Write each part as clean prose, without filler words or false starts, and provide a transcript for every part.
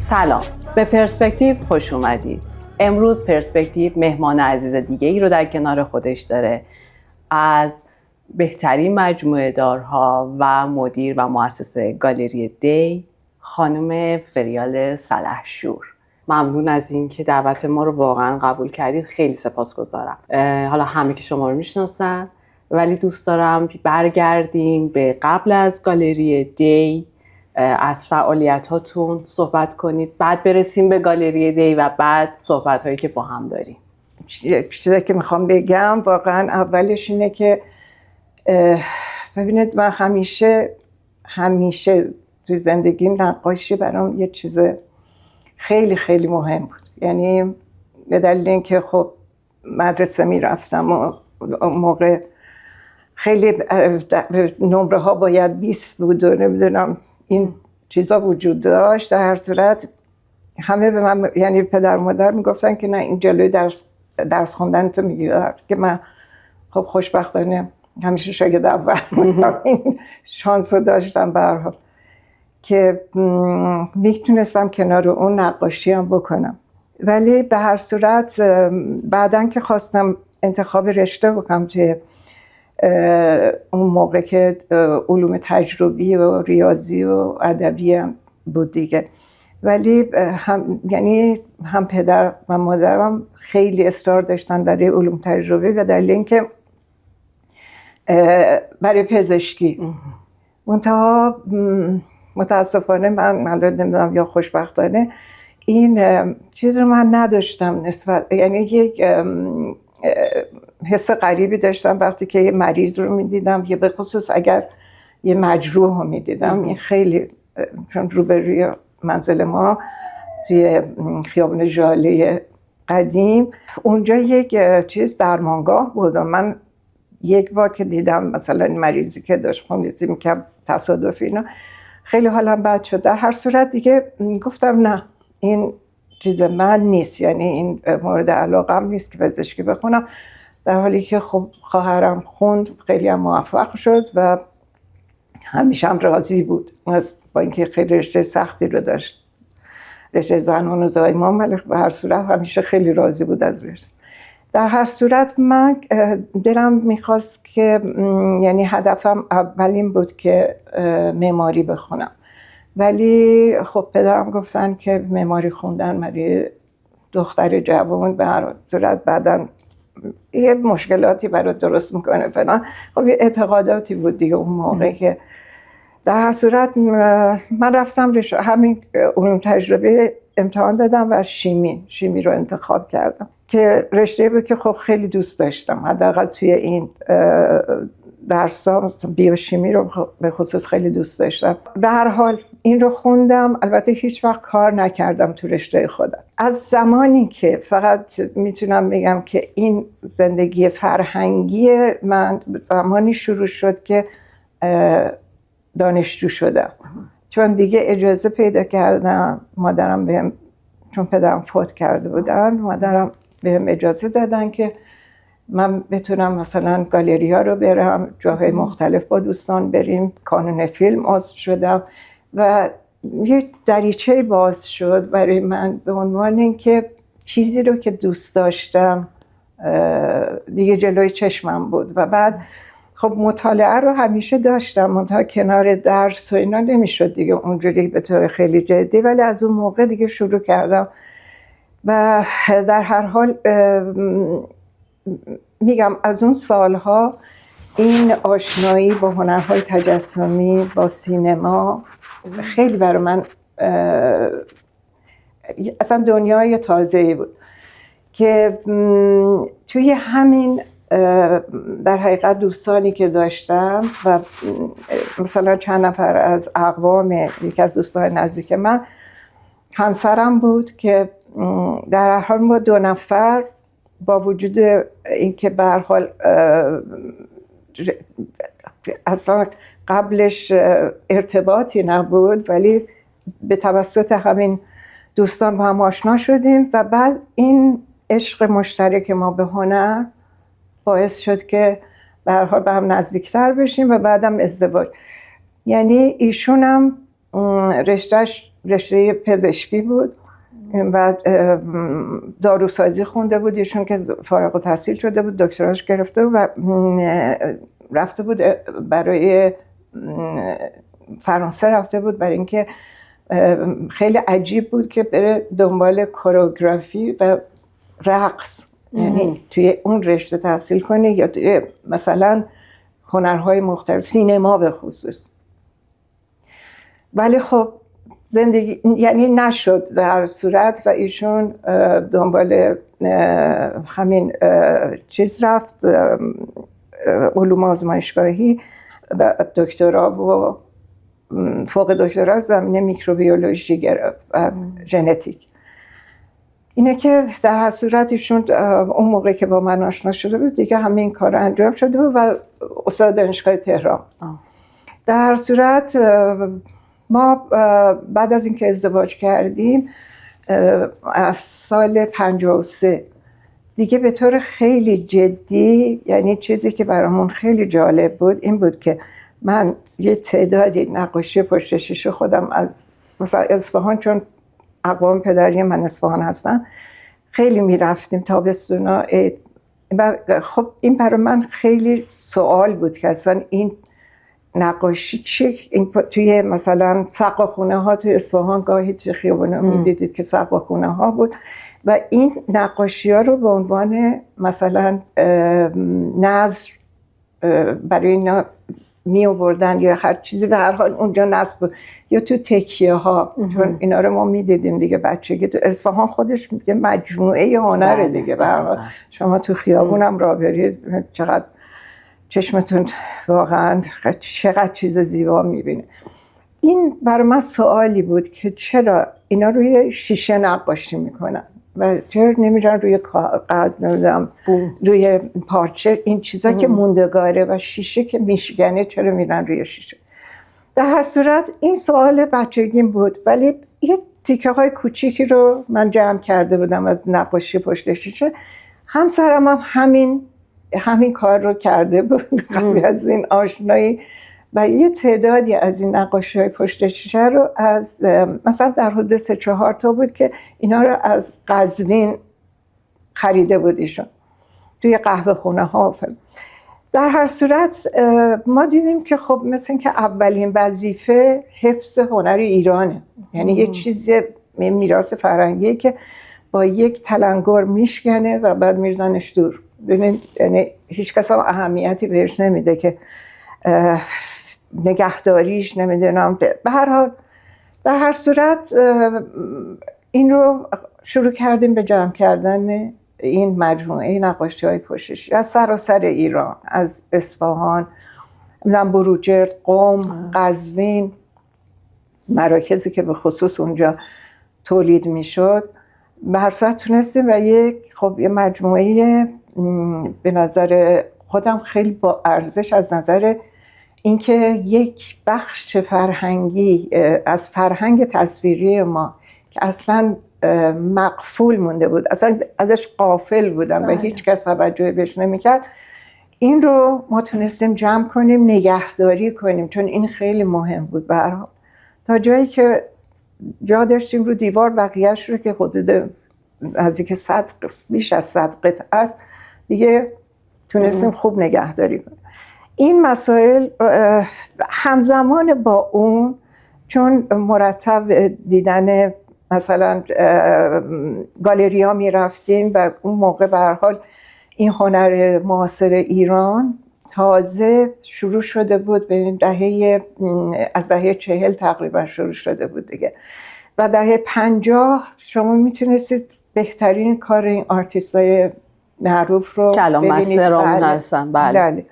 سلام، به پرسپکتیو خوش اومدید. امروز پرسپکتیو مهمان عزیز دیگه ای رو در کنار خودش داره، از بهترین مجموعه دارها و مدیر و مؤسس گالری دی، خانم فریال سلحشور. ممنون از این که دعوت ما رو واقعا قبول کردید، خیلی سپاسگزارم. حالا همه که شما رو میشناسن، ولی دوست دارم برگردیم به قبل از گالری دی، از فعالیت هاتون صحبت کنید، بعد برسیم به گالری دی و بعد صحبت هایی که با هم داریم. چیزی که میخوام بگم واقعا اولش اینه که ببینید من همیشه توی زندگیم نقاشی برام یه چیز خیلی خیلی مهم بود. یعنی به دلیل اینکه خب مدرسه میرفتم و موقع خیلی نمره ها باید 20 بود و نمیدونم این چیزا وجود داشت. در هر صورت همه به من، یعنی پدر و مادر میگفتن که نه این جلوی درس خوندن تو میگیره، که من خب خوشبختانه همیشه شاگرد اول بودم. این شانس رو داشتم به هر حال که میتونستم کنار اون نقاشی هم بکنم. ولی به هر صورت بعدن که خواستم انتخاب رشته بکنم، توی اون موقع که علوم تجربی و ریاضی و ادبی هم بود دیگه، ولی هم پدر و مادرم خیلی اصرار داشتن برای علوم تجربی و دلیل اینکه برای پزشکی. منتها متاسفانه من نمیدونم یا خوشبختانه این چیز رو من نداشتم نسبت، یعنی یک حس غریبی داشتم وقتی که یه مریض رو میدیدم، یا به خصوص اگر یه مجروح رو میدیدم. این خیلی، چون روبروی منزل ما توی خیابان ژاله قدیم اونجا یک چیز درمانگاه بود و من یک بار که دیدم مثلا این مریضی که داشت خونریزی میکرد تصادفی اینا، خیلی حالم بد شد. در هر صورت دیگه گفتم نه، این چیز من نیست، یعنی این مورد علاقم نیست که پزشکی بخونم. در حالی که خب خواهرم خوند، خیلی هم موفق شد و همیشه هم راضی بود، با اینکه خیلی رشته سختی رو داشت، رشته زنان و زایمان، ولی به هر صورت همیشه خیلی راضی بود از رشته. در هر صورت من دلم میخواست که، یعنی هدفم اولین بود که معماری بخونم، ولی خب پدرم گفتن که معماری خوندن برای دختر جوان به هر صورت بعدن یه مشکلاتی برای درست میکنه فلان. خب یه اعتقاداتی بود دیگه اون موقع که در هر صورت من رفتم همین علوم تجربه امتحان دادم و شیمی رو انتخاب کردم که رشته بود که خب خیلی دوست داشتم. حداقل توی این درس‌ها بیوشیمی رو به خصوص خیلی دوست داشتم. به هر حال این رو خوندم. البته هیچ وقت کار نکردم تو رشته خودم. از زمانی که فقط میتونم بگم که این زندگی فرهنگی من زمانی شروع شد که دانشجو شدم، چون دیگه اجازه پیدا کردم. مادرم بهم، چون پدرم فوت کرده بودن، مادرم بهم اجازه دادن که من بتونم مثلا گالری ها رو برم، جاهای مختلف با دوستان بریم. کانون فیلم عضو شدم و یه دریچه باز شد برای من به عنوان اینکه چیزی رو که دوست داشتم دیگه جلوی چشمم بود. و بعد خب مطالعه رو همیشه داشتم، منتها کنار درس و اینا نمیشد دیگه اونجوری به طور خیلی جدی، ولی از اون موقع دیگه شروع کردم. و در هر حال میگم از اون سالها این آشنایی با هنرهای تجسمی، با سینما خیلی برای من اصلا دنیای تازه‌ای بود که توی همین در حقیقت دوستانی که داشتم و مثلا چند نفر از اقوام یکی از دوستان نزدیک من همسرم بود که در هر حال ما 2 نفر با وجود اینکه به هر حال اصلا قبلش ارتباطی نبود، ولی به توسط همین دوستان با هم آشنا شدیم و بعد این عشق مشترک ما به هنر باعث شد که به هر حال به هم نزدیکتر بشیم و بعدم ازدواج. یعنی ایشون هم رشتهش رشته پزشکی بود و داروسازی خونده بود، ایشون که فارغ التحصیل شده بود دکتراش گرفته و رفته بود برای فرانسه رفته بود برای اینکه خیلی عجیب بود که بره دنبال کوریوگرافی و رقص، یعنی توی اون رشته تحصیل کنه یا توی مثلا هنرهای مختلف، سینما به خصوص. ولی خب زندگی یعنی نشد به هر صورت و ایشون دنبال همین چیز رفت، علوم آزمایشگاهی و دکترا و فوق دکترا زمینه میکروبیولوژی گرفت و ژنتیک. اینه که در هر صورت ایشون اون موقع که با من آشنا شده بود دیگه همه این کار انجام شده بود و استاد دانشگاه تهران. در هر صورت ما بعد از اینکه ازدواج کردیم از سال 53 دیگه به طور خیلی جدی، یعنی چیزی که برامون خیلی جالب بود این بود که من یه تعدادی نقاشی پشت شیشه خودم از مثلا اصفهان، چون اقوام پدری من اصفهان هستن، خیلی میرفتیم تابستونا. خب این برای من خیلی سوال بود که اصلا این نقاشی چی؟ توی مثلا سقاخونه ها توی اصفهان گاهی توی خیابونا میدیدید که سقاخونه ها بود و این نقاشی ها رو به عنوان مثلا نظر برای اینا می آوردن یا هر چیزی، به هر حال اونجا نصب بود یا تو تکیه ها، چون اینا رو ما میدیدیم دیگه بچگی. تو اصفهان خودش یه مجموعه هنره دیگه، به هر حال شما تو خیابونم راه برید چقدر چشمتون واقعا چقدر چیز زیبا میبینه. این برای من سوالی بود که چرا اینا روی شیشه نقاشی میکنن و چرا نمیرن روی کاغذ، نمیدونم روی پارچه، این چیزا که موندگاره و شیشه که میشکنه چرا میرن روی شیشه. در هر صورت این سوال بچگیم بود، ولی یه تیکه های کوچیکی رو من جمع کرده بودم از نقاشی پشت شیشه. همسرم هم همین کار رو کرده بود قبل از این آشنایی و یه تعدادی از این نقاشی های پشت شیشه رو از مثلا در حدود 3-4 تا بود که اینا رو از قزوین خریده بود ایشون توی قهوه خونه ها. در هر صورت ما دیدیم که خب مثل این که اولین وظیفه حفظ هنر ایرانه، یعنی یه چیز میراث فرهنگیه که با یک تلنگر میشکنه و بعد میرزنش دور. ببین یعنی هیچ کس هم اهمیتی بهش نمیده که نگهداریش، نمیدونم. به هر حال در هر صورت این رو شروع کردیم به جمع کردن این مجموعه نقاشی های پشتش از سراسر ایران، از اصفهان، بروجرد، قم، قزوین، مراکزی که به خصوص اونجا تولید میشد. به هر صورت تونستیم و یه مجموعه به نظر خودم خیلی با ارزش از نظر اینکه یک بخش فرهنگی از فرهنگ تصویری ما که اصلا مغفول مونده بود، اصلا ازش غافل بودم و هیچ کس توجه بهش نمیکرد، این رو ما تونستیم جمع کنیم، نگهداری کنیم، چون این خیلی مهم بود. برام تا جایی که جا داشتیم رو دیوار بقیهش رو که حدود بیش از 100 قطعه است دیگه تونستیم خوب نگهداری کنیم. این مسائل همزمان با اون، چون مرتب دیدن مثلا گالری ها می رفتیم و اون موقع به هر حال این هنر معاصر ایران تازه شروع شده بود، به از دهه 40 تقریبا شروع شده بود دیگه و دهه 50 شما میتونستید بهترین کار این آرتیست های معروف رو ببینید. بله.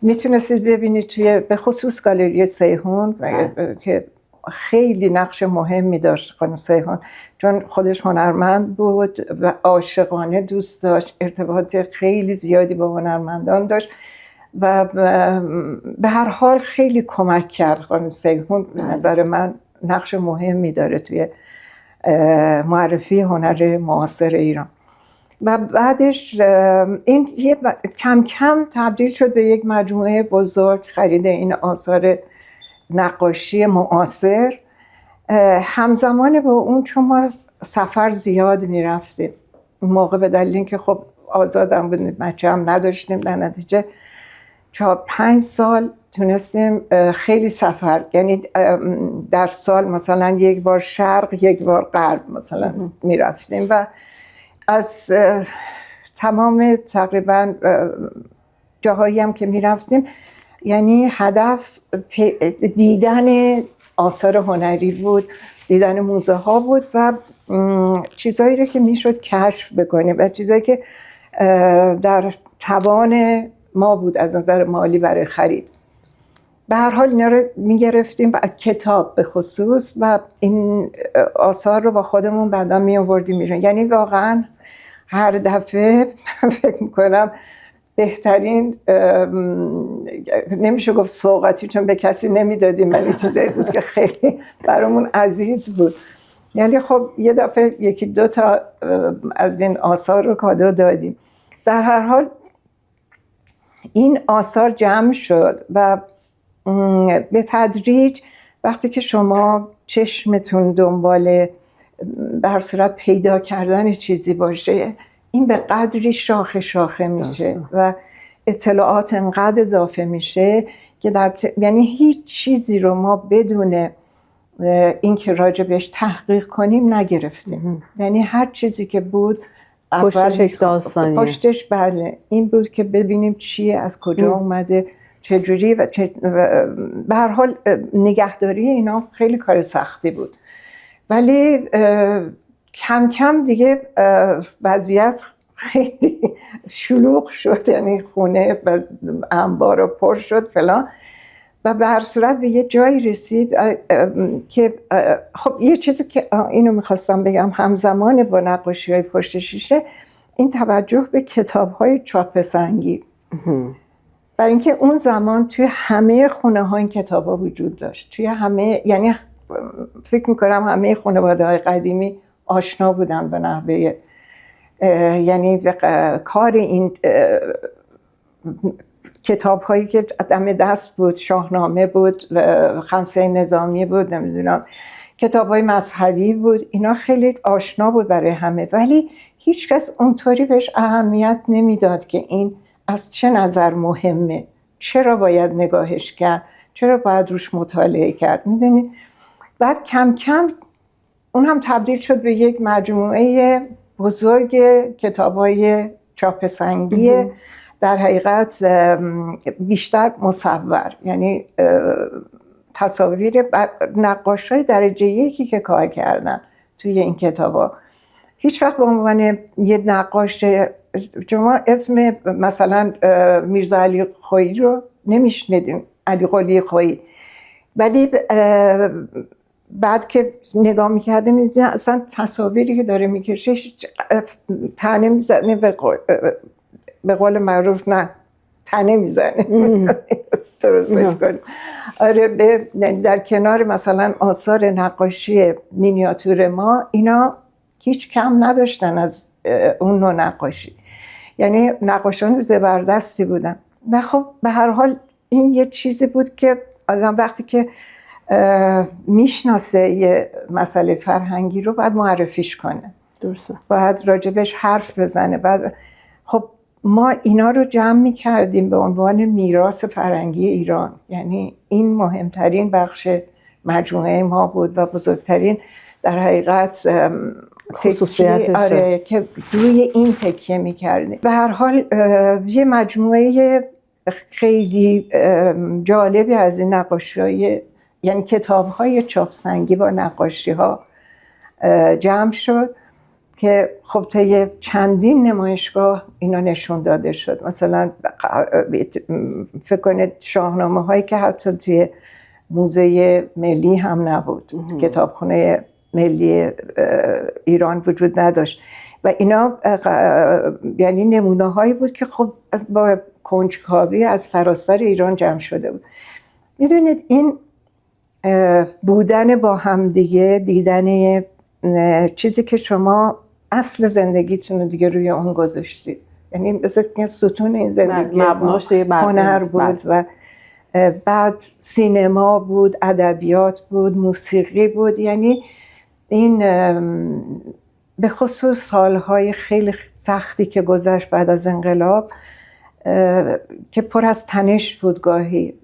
میتونستید ببینید توی به خصوص گالری سیحون که خیلی نقش مهمی داشت خانم سیحون، چون خودش هنرمند بود و عاشقانه دوست داشت، ارتباط خیلی زیادی با هنرمندان داشت و به هر حال خیلی کمک کرد. خانم سیحون به نظر من نقش مهمی داره توی معرفی هنر معاصر ایران. و بعدش این کم کم تبدیل شد به یک مجموعه بزرگ، خرید این آثار نقاشی معاصر همزمان با اون چون ما سفر زیاد میرفتیم اون موقع، به دلیل اینکه خب آزادم بودیم، بچه هم نداشتیم، در نتیجه 4-5 سال تونستیم خیلی سفر، یعنی در سال مثلا یک بار شرق یک بار غرب مثلا میرفتیم و از تمام تقریبا جاهایی هم که میرفتیم یعنی هدف دیدن آثار هنری بود، دیدن موزه ها بود و چیزایی رو که میشد کشف بکنیم و چیزایی که در توان ما بود از نظر مالی برای خرید. به هر حال اینا رو میگرفتیم و کتاب به خصوص و این آثار رو با خودمون بعدا می آوردیم میرون. یعنی واقعا هر دفعه فکر میکنم بهترین، نمیشه گفت سوغاتی چون به کسی نمیدادیم، ولی چیزایی بود که خیلی برامون عزیز بود. یعنی خب یه دفعه 1-2 تا از این آثار رو کادو دادیم. در هر حال این آثار جمع شد و به تدریج وقتی که شما چشمتون دنبال به هر صورت پیدا کردن چیزی باشه، این به قدری شاخه شاخه میشه و اطلاعات انقدر اضافه میشه که یعنی هیچ چیزی رو ما بدون اینکه راجبش تحقیق کنیم نگرفتیم. یعنی هر چیزی که بود پشتش یک داستانیه. پشتش بله این بود که ببینیم چیه، از کجا اومده، چجوری و به هر حال نگهداری اینا خیلی کار سختی بود. ولی کم کم دیگه وضعیت خیلی شلوغ شد، یعنی خونه و انبار پر شد فلان و به هر صورت به یه جایی رسید که خب یه چیزی که اینو میخواستم بگم، همزمان با نقاشی‌های پشت شیشه این توجه به کتاب‌های چاپ سنگی، برای اینکه اون زمان توی همه خونه‌ها این کتاب‌ها وجود داشت، توی همه، یعنی فکر میکنم همه خانواده‌های قدیمی آشنا بودن به نحوه، یعنی کار این کتاب هایی که دم دست بود، شاهنامه بود، خمسه نظامی بود، نمیدونم کتاب های مذهبی بود، اینا خیلی آشنا بود برای همه، ولی هیچکس اونطوری بهش اهمیت نمیداد که این از چه نظر مهمه، چرا باید نگاهش کرد، چرا باید روش مطالعه کرد، میدونی. بعد کم کم اون هم تبدیل شد به یک مجموعه بزرگ کتاب‌های چاپ سنگی، در حقیقت بیشتر مصور، یعنی تصاویر نقاشای درجه یکی که کار کردن توی این کتابا. هیچ وقت به عنوان یه نقاش شما اسم مثلا میرزا علی خویی رو نمیشنیدیم، علی قلی خویی، ولی بعد که نگاه میکرده میدید اصلا تصاویری که داره میکشه تنه میزنه، به قول معروف نه تنه میزنه درستش کنیم. آره، در کنار مثلا آثار نقاشی مینیاتور ما، اینا هیچ کم نداشتن از اون نوع نقاشی، یعنی نقاشان زبردستی بودن. و خب به هر حال این یه چیزی بود که آدم وقتی که میشناسه یه مسئله فرهنگی رو باید معرفیش کنه، درسته، باید راجبش حرف بزنه. بعد خب ما اینا رو جمع میکردیم به عنوان میراث فرهنگی ایران، یعنی این مهمترین بخش مجموعه ما بود و بزرگترین در حقیقت خصوصیتشه. آره که روی این تکیه میکردیم. به هر حال یه مجموعه خیلی جالبی از این نقاشی‌های، یعنی کتاب‌های چاپ سنگی با نقاشی‌ها جمع شد که خب طی چندین نمایشگاه اینا نشون داده شد. مثلا فکر کنید شاهنامه‌هایی که حتی توی موزه ملی هم نبود، کتابخونه ملی ایران وجود نداشت و اینا یعنی نمونه‌هایی بود که خب با کنجکاوی از سراسر ایران جمع شده بود. میدونید این بودن با هم دیگه، دیدن چیزی که شما اصل زندگیتون رو دیگه روی اون گذاشتید، یعنی مثل ستون این زندگی مبناش هنر بود و بعد سینما بود، ادبیات بود، موسیقی بود. یعنی این به خصوص سالهای خیلی سختی که گذشت بعد از انقلاب که پر از تنش بود، گاهی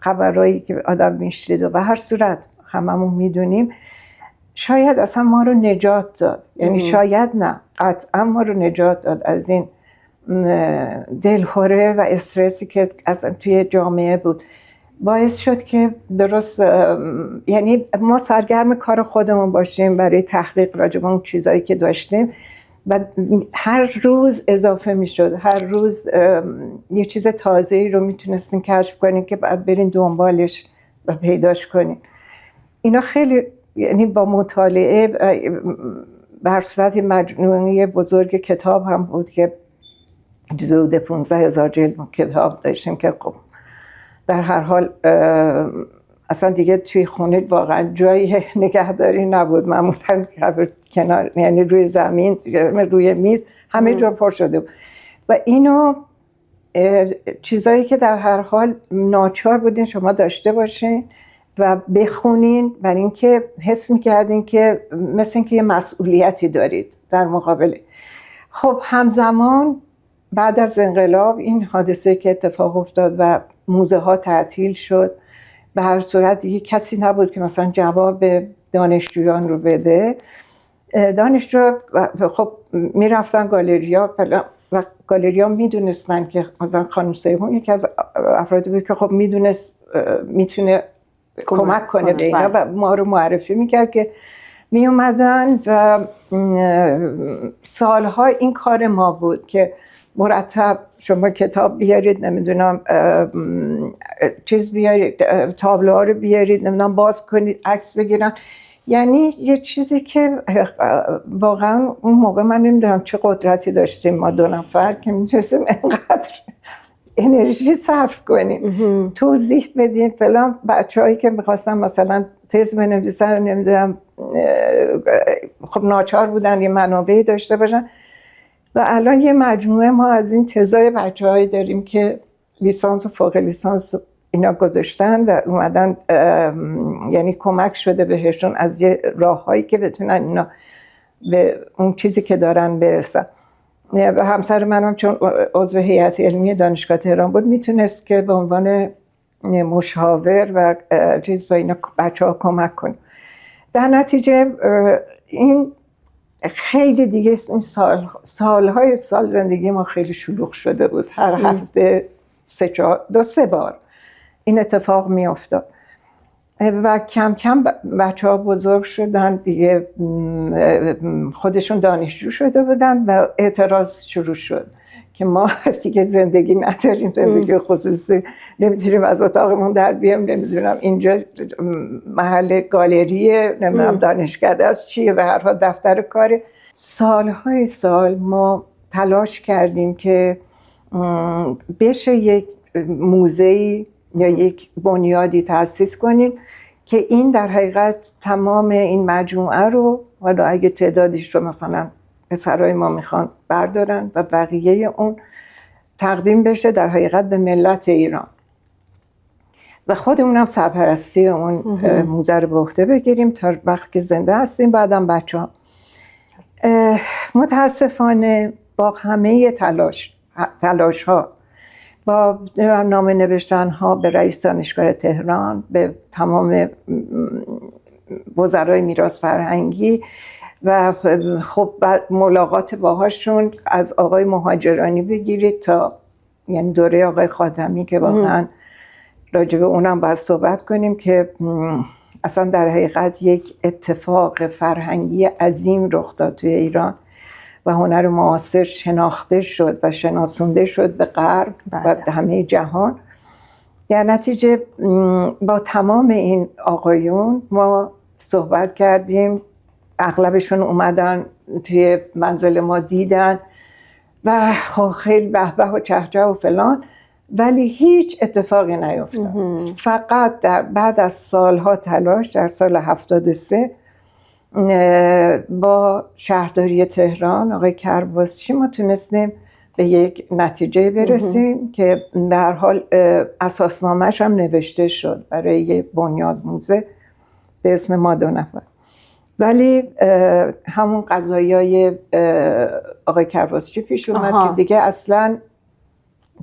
خبرهایی که آدم میشنید و به هر صورت هممون میدونیم، شاید اصلا ما رو نجات داد. یعنی شاید نه، قطعا ما رو نجات داد از این دلهره و استرسی که اصلا توی جامعه بود. باعث شد که درست یعنی ما سرگرم کار خودمون باشیم برای تحقیق راجع به اون چیزایی که داشتیم و هر روز اضافه میشد، هر روز یه چیز تازه‌ای رو میتونستین کشف کنین که بعد برین دنبالش و پیداش کنین. اینا خیلی یعنی با مطالعه بر صورت مجموعه بزرگ کتاب هم بود که حدود 15,000 جلد کتاب داشتیم که خب در هر حال اصلا دیگه توی خونه واقعا جای نگهداری نبود، معمولا کنار، یعنی روی زمین، روی میز، همه جا پر شده بود. و اینو چیزایی که در هر حال ناچار بودین شما داشته باشین و بخونین، برای اینکه حس میکردین که مثل اینکه یه مسئولیتی دارید در مقابل. خب همزمان بعد از انقلاب این حادثه که اتفاق افتاد و موزه ها تعطیل شد، به هر صورت دیگه کسی نبود که مثلا جواب دانشجویان رو بده. دانشجو خب میرفتن گالریا و گالریا میدونستن که مثلا خانم سیمون یکی از افرادی بود که خب میدونست میتونه کمک کنه به اینا و ما رو معرفی میکرد که می اومدن و سالها این کار ما بود که مرتب شما کتاب بیارید، نمیدونم چیز بیارید، تابلوها رو بیارید، نمیدونم باز کنید، عکس بگیرن. یعنی یه چیزی که واقعا اون موقع من نمیدونم چه قدرتی داشتیم ما دو نفر که میتونستیم اینقدر انرژی صرف کنیم، توضیح بدیم فلان. بچه‌هایی که میخواستن مثلا تز بنویسن، نمیدونم خب ناچار بودن یه منابعی داشته باشن. و الان یه مجموعه ما از این تزای بچه‌هایی داریم که لیسانس و فوق لیسانس اینا گذاشتن و اومدن، یعنی کمک شده بهشون از یه راههایی که بتونن اینا به اون چیزی که دارن برسن. و همسر منم چون عضو هیئت علمی دانشگاه تهران بود میتونست که به عنوان مشاور و چیز با اینا بچه‌ها کمک کنه. در نتیجه این خیلی دیگه این سالهای سال زندگی ما خیلی شلوغ شده بود. هر هفته دو سه بار این اتفاق می افتاد و کم کم بچه‌ها بزرگ شدن دیگه، خودشون دانشجو شده بودن و اعتراض شروع شد که ما دیگه زندگی نداریم، زندگی خصوصی، نمیتونیم از اتاقمون در بیام، نمیدونم اینجا محل گالریه، نمیدونم دانشکده است چیه، به هر حال دفتر کاره. سالهای سال ما تلاش کردیم که بشه یک موزه‌ای یا یک بنیادی تأسیس کنیم که این در حقیقت تمام این مجموعه رو، حالا اگه تعدادیش رو مثلا پسرای ما میخوان بردارن و بقیه اون تقدیم بشه در حقیقت به ملت ایران و خودمونم سرپرستی اون موزه رو به عهده بگیریم تا وقتی که زنده هستیم. بعدم بچه‌ها متاسفانه با همه تلاش ها، با نامه نوشتن ها به رئیس دانشگاه تهران، به تمام وزرای میراث فرهنگی و خب ملاقات باهاشون، از آقای مهاجرانی بگیرید تا یعنی دوره آقای خاتمی که واقعا راجع به اونم باید صحبت کنیم که اصلا در حقیقت یک اتفاق فرهنگی عظیم رخ داد توی ایران و هنر معاصر شناخته شد و شناسونده شد به غرب و همه جهان. در نتیجه با تمام این آقایون ما صحبت کردیم، اغلبشون اومدن توی منزل ما دیدن و خیلی بهبه و چهچه و فلان، ولی هیچ اتفاقی نیفتاد. فقط بعد از سالها تلاش در سال 73 با شهرداری تهران آقای کرباسچی ما تونستیم به یک نتیجه برسیم که به هر حال اساسنامه‌اش هم نوشته شد برای یه بنیادموزه به اسم ما 2 نفر. ولی همون قضایای آقای کرباسچی پیش اومد که دیگه اصلا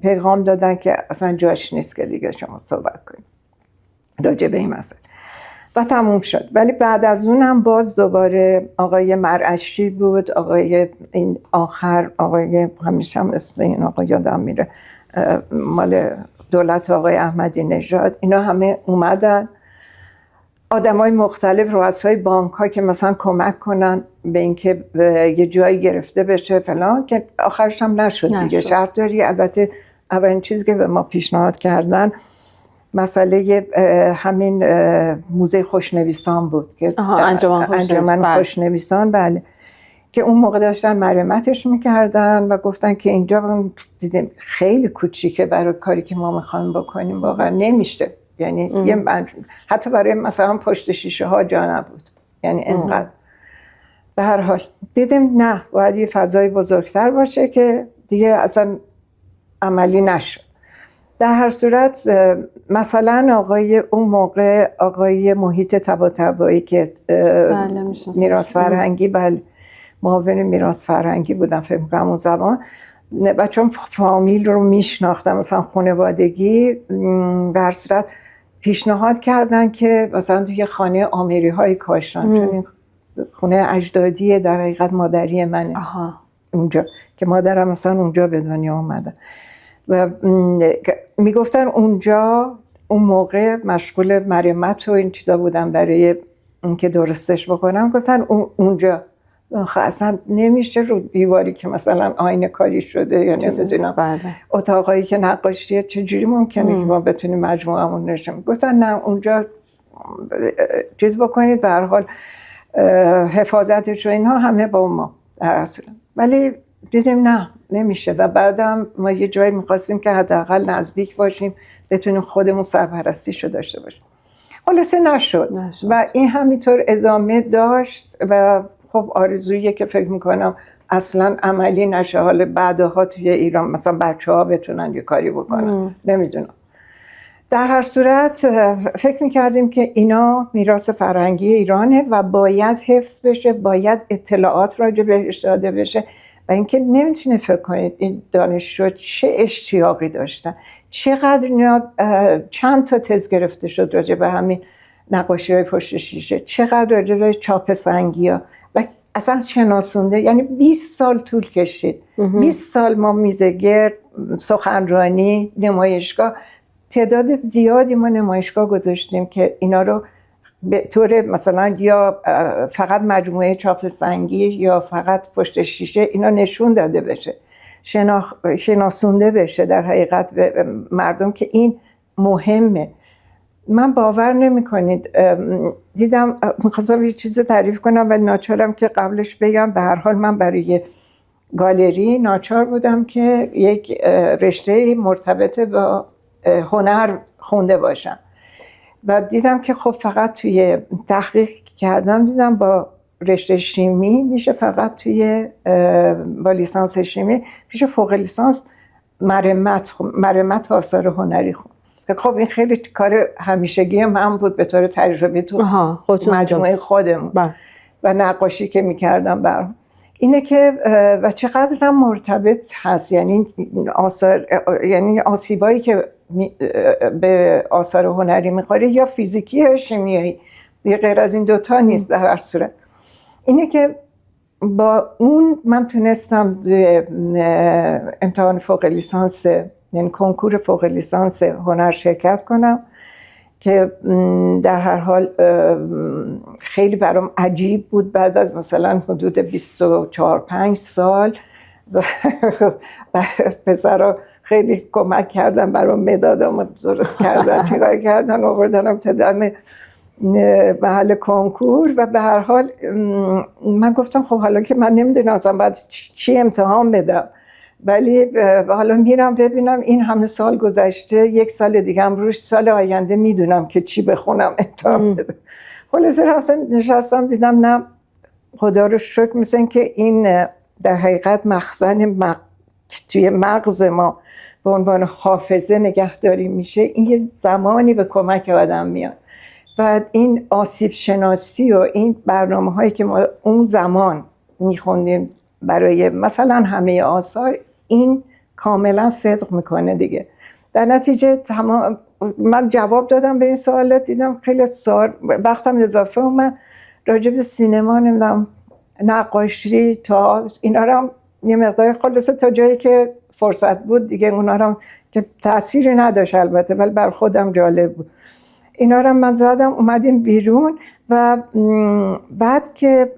پیغام دادن که اصلا جاش نیست که دیگه شما صحبت کنید راجع به این مسئله و تموم شد. ولی بعد از اون هم باز دوباره آقای مرعشی بود، آقای این آخر آقای همیشه هم اسم این آقا یادم میره مال دولت آقای احمدی نژاد، اینا همه اومدن، آدمای مختلف، رؤسای بانک ها که مثلا کمک کنن به اینکه یه جایی گرفته بشه فلان، که آخرش هم نشد دیگه. شهرداری البته اولین چیزی که به ما پیشنهاد کردن مسئله همین موزه خوشنویسان بود که انجمن خوشنویسان، بله، که اون موقع داشتن مرمتش میکردن و گفتن که اینجا دیدیم خیلی کوچیکه برای کاری که ما میخوایم بکنیم، واقعا نمیشه، یعنی حتی برای مثلا پشت شیشه ها جا نبود، یعنی اینقدر. به هر حال دیدیم نه، باید یه فضای بزرگتر باشه که دیگه اصلا عملی نشد. در هر صورت مثلا آقای اون موقع آقای محیط طباطبایی که میراث فرهنگی، بله، معاون میراث فرهنگی بودم فکر می‌کنم اون زمان، و چون فامیل رو میشناختم مثلا خانوادگی، به هر صورت پیشنهاد کردن که مثلا توی خانه آمری های کاشان، چون این خونه اجدادی در حقیقت مادری منه اونجا، که مادرم مثلا اونجا به دنیا اومده و میگفتن اونجا اون موقع مشغول مرمت و این چیزا بودن برای اینکه درستش بکنم، گفتن اونجا اصلا نمیشه رو دیواری که مثلا آینه کاری شده یا نمیدونم اتاقایی که نقاشیه چجوری ممکنه که ما بتونیم مجموعمون نشون. گفتن نه اونجا چیز بکنید، به هر حال حفاظتش و اینها همه با ما در اصل. ولی دیدیم نه نمیشه و بعدم ما یه جایی میخواستیم که حداقل نزدیک باشیم، بتونیم خودمون سرپرستیشو داشته باشیم. خلاصه نشد و این همینطور ادامه داشت و خب آرزوییه که فکر میکنم اصلا عملی نشه. حالا بعدها توی ایران مثلا بچه‌ها بتونن یه کاری بکنن، نمیدونم. در هر صورت فکر میکردیم که اینا میراث فرهنگی ایرانه و باید حفظ بشه، باید اطلاعات راجع بهش داده بشه و اینکه نمیتونه فکر کنید این دانشجو چه اشتیاقی داشتن، چقدر اینا چند تا تز گرفته شد راجع به همین نقاشی‌های پشت شیشه، چقدر راجع به چاپ سنگی‌ها و اصلا شناسونده. یعنی 20 سال طول کشید، 20 سال ما میزگرد، سخنرانی، نمایشگاه، تعداد زیادی ما نمایشگاه گذاشتیم که اینا رو به طور مثلا یا فقط مجموعه چاپ سنگی یا فقط پشت شیشه اینا نشون داده بشه، شناسونده بشه در حقیقت به مردم که این مهمه. من باور نمی کنید دیدم، میخواستم یه چیز تعریف کنم ولی ناچارم که قبلش بگم. به هر حال من برای گالری ناچار بودم که یک رشته مرتبط با هنر خونده باشم و دیدم که خب فقط توی تحقیق کردم دیدم با رشته شیمی میشه فقط توی با لیسانس شیمی میشه فوق لیسانس مرمت آثار هنری خوند. خب این خیلی کار همیشگی من بود به طور تجربی تو مجموعه خودمون و نقاشی که میکردم برام اینه که و چقدر مرتبط هست، یعنی آثار، یعنی آسیبایی که به آثار هنری میخوره یا فیزیکی یا شیمیایی، یه غیر از این دوتا نیست. در هر صورت اینه که با اون من تونستم امتحان فوق لیسانس، یعنی کنکور فوق لیسانس هنر شرکت کنم که در هر حال خیلی برام عجیب بود. بعد از مثلا حدود 24-25 سال و پسرها خیلی کمک کردن برام، مدادامو درست کردن، چیکار کردن، آوردنم تا دم محل کنکور و به هر حال من گفتم خب حالا که من نمیدونم اصلا باید چی امتحان بدم، ولی حالا میرم ببینم این همه سال گذشته، 1 سال دیگه هم روش، سال آینده میدونم که چی بخونم امتحان بدم. خلاصه رفتم نشستم دیدم نه، خدا رو شکر مثل این که این در حقیقت مخزن توی مغز ما به عنوان حافظه نگهداری میشه، این یه زمانی به کمک آدم میاد. بعد این آسیب شناسی و این برنامه هایی که ما اون زمان میخوندیم برای مثلا همه آثار، این کاملا صدق میکنه دیگه. در نتیجه تمام من جواب دادم به این سوالات، دیدم خیلی سوال وقتم اضافه اومد راجع به سینما، نمیدونم نقاشی، تا اینا رو یه مقدار خلاصه تا جایی که فرصت بود دیگه، اونا رو که تأثیری نداشت البته ولی بر خودم جالب بود، اینا رو من زدم اومدیم بیرون. و بعد که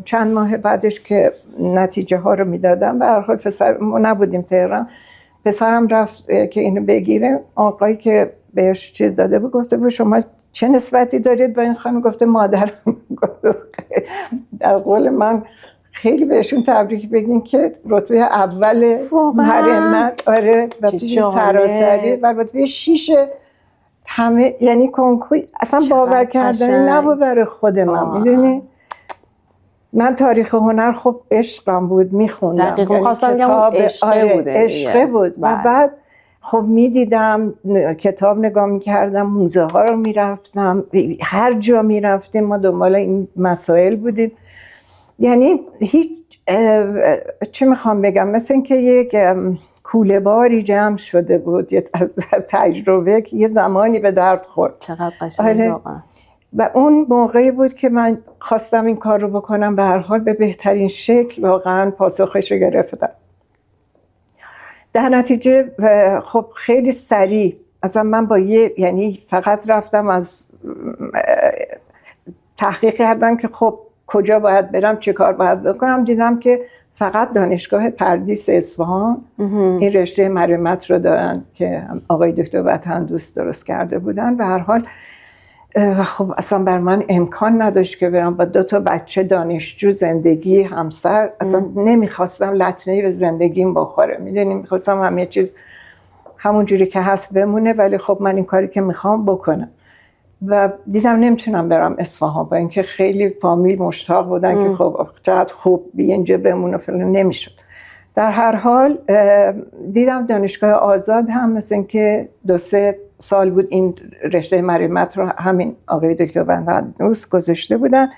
چند ماه بعدش که نتیجه ها رو میدادم، به هر حال پسر ما نبودیم تهران، پسرم رفت که اینو بگیره، آقایی که بهش چیز داده بود گفته بود شما چه نسبتی دارید با این خانم؟ گفته مادرم. از قول من خیلی بهشون تبریک بگین که رتبه اول مرمت، آره، و توی سراسری و رتبه 6 همه، یعنی کنکور اصلا باور کردنی نبود برای خود من. میدونی من تاریخ هنر خب عشقم بود، میخوندم، دقیقاً خواستم بگم عشقه بوده، عشقه بود. و بعد خب میدیدم، کتاب نگاه میکردم، موزه ها رو میرفتم، هر جا میرفتیم ما دنبال این مسائل بودیم. یعنی هیچ چی میخوام بگم، مثل اینکه یک کوله باری جمع شده بود از تجربه که یه زمانی به درد خورد. چقدر قشنگ واقعا. و اون موقعی بود که من خواستم این کار رو بکنم، به هر حال به بهترین شکل واقعا پاسخش رو گرفتم. در نتیجه خب خیلی سریع اصلا من با یعنی فقط رفتم از تحقیق کردم که خب کجا باید برم، چه کار باید بکنم. دیدم که فقط دانشگاه پردیس اصفهان این رشته مرمت رو دارن که آقای دکتر وطندوست درست کرده بودن. به هر حال خب اصلا بر من امکان نداشت که برم با 2 بچه دانشجو، زندگی، همسر، اصلا نمیخواستم لطمه‌ای به زندگیم بخوره. میدونی میخواستم همه چیز همون جوری که هست بمونه، ولی خب من این کاری که میخوام بکنم. و دیدم نمیتونم برم اصفهان، با اینکه خیلی فامیل مشتاق بودن که خب چقدر خوب بی اینجا بمونه فلان، نمیشد. در هر حال دیدم دانشگاه آزاد هم مثل اینکه 2-3 سال بود این رشته مرمت رو همین آقای دکتر وطندوست گذاشته بودن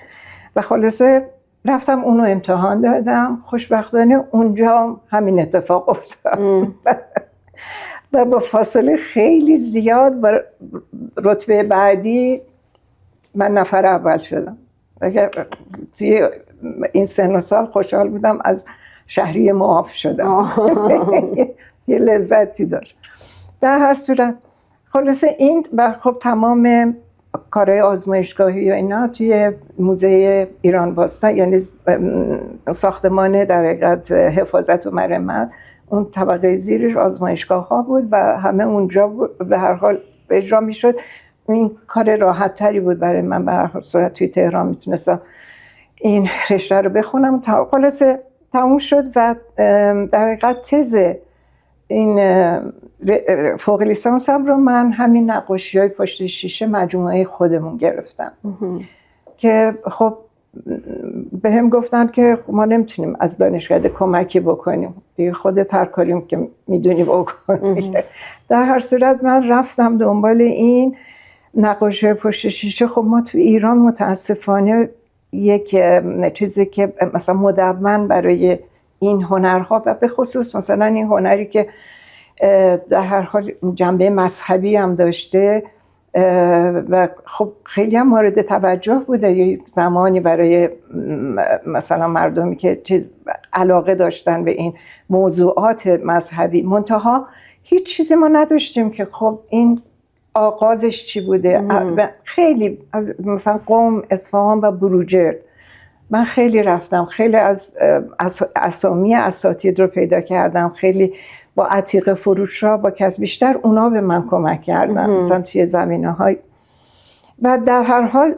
و خلاصه رفتم اونو امتحان دادم. خوشبختانه اونجا همین اتفاق افتاد و با فاصله خیلی زیاد با رتبه بعدی من نفر اول شدم. توی این سن و سال خوشحال بودم، از شهری معاف شدم. یه لذتی داشت. در هر صورت خلاصه این و خب تمام کارهای آزمایشگاهی و اینا توی موزه ایران باستان، یعنی ساختمان در حقیقت حفاظت و مرمت، اون طبقه زیرش آزمایشگاه ها بود و همه اونجا به هر حال اجرا می شد. این کار راحت تری بود برای من. به هر حال صورت توی تهران میتونستم این رشته رو بخونم. خلاصه تموم شد و در حقیقت تز این فوق لیسانسم رو من همین نقاشی های پشت شیشه مجموعه خودمون گرفتم که خب به هم گفتن که ما نمیتونیم از دانشگاه کمکی بکنیم، دیگه خودت هر کاریم که میدونی بکن. در هر صورت من رفتم دنبال این نقاشی پشت شیشه. خب ما تو ایران متاسفانه یک چیزی که مثلا مدون برای این هنرها و به خصوص مثلا این هنری که در هر حال جنبه مذهبی هم داشته و خب خیلی هم مورد توجه بوده یک زمانی برای مثلا مردمی که علاقه داشتن به این موضوعات مذهبی، منتها هیچ چیزی ما نداشتیم که خب این آغازش چی بوده. خیلی از مثلا قم، اصفهان و بروجرد من خیلی رفتم، خیلی از اسامی اساتید رو پیدا کردم، خیلی با عتیق فروش را با کس بیشتر اونا به من کمک کردن مثلا توی زمینه های. و در هر حال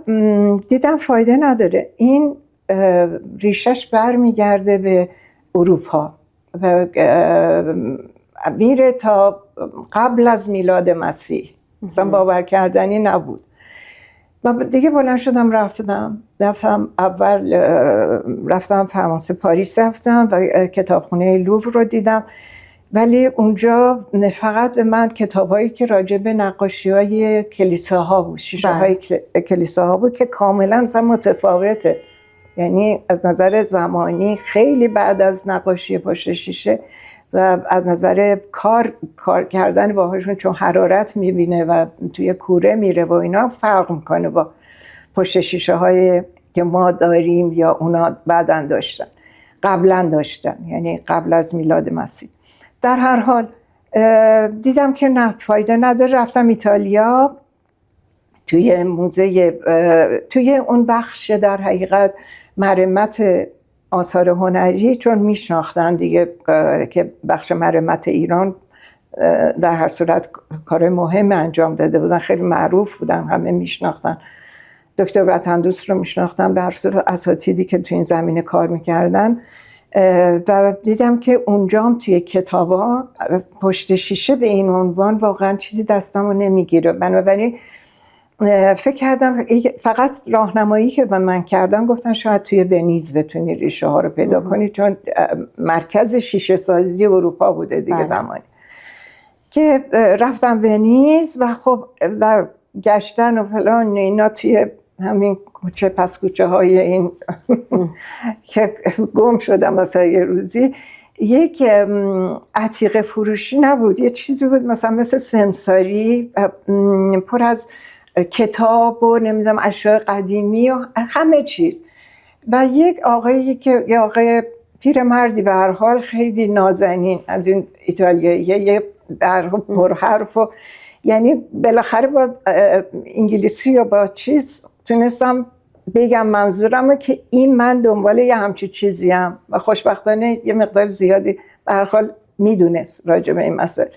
دیدم فایده نداره، این ریشش برمیگرده به اروپا و میره تا قبل از میلاد مسیح. مثلا باور کردنی نبود. و دیگه بلند شدم رفتم اول رفتم فرانسه پاریس رفتم و کتابخونه لوور رو دیدم، ولی اونجا فقط به من کتابایی که راجع به نقاشی‌های کلیساها بود، شیشه‌های کلیساها بود که کاملا مثلا متفاوته، یعنی از نظر زمانی خیلی بعد از نقاشی پشت شیشه و از نظر کار کردن باهاشون، چون حرارت میبینه و توی کوره میره و اینا فرق میکنه با پشت شیشه های که ما داریم یا اونا بعدن داشتن، قبلا داشتن، یعنی قبل از میلاد مسیح. در هر حال دیدم که نه، فایده نداره. رفتم ایتالیا توی موزه، توی اون بخش در حقیقت مرمت آثار هنری، چون میشناختن دیگه که بخش مرمت ایران در هر صورت کار مهم انجام داده بودن، خیلی معروف بودن، همه میشناختن. دکتر وطندوست رو میشناختن، به هر صورت اساتیدی که تو این زمینه کار میکردن. و دیدم که اونجام توی کتابا پشت شیشه به این عنوان واقعا چیزی دستمو نمیگیره. بنابراین فکر کردم فقط راهنمایی که به من کردن، گفتن شاید توی ونیز بتونی ریشه ها رو پیدا کنی، چون مرکز شیشه سازی اروپا بوده دیگه زمانی که رفتم ونیز. و خب در گشتن و فلان اینا توی همین کوچه پس کوچه های این که گم شدم مثلا یه روزی، یک عتیقه فروشی نبود، یه چیزی بود مثل سمساری پر از کتاب و نمیدونم اشیاء قدیمی و همه چیز. و یک آقایی که یه آقای پیرمردی به هر حال خیلی نازنین از این ایتالیایی، یه پرحرف و یعنی بالاخره با انگلیسی و با چیز تونستم بگم منظورمو که این من دنبال یه همچی چیزیم و خوشبختانه یه مقدار زیادی به هر حال میدونست راجع به این مسئله،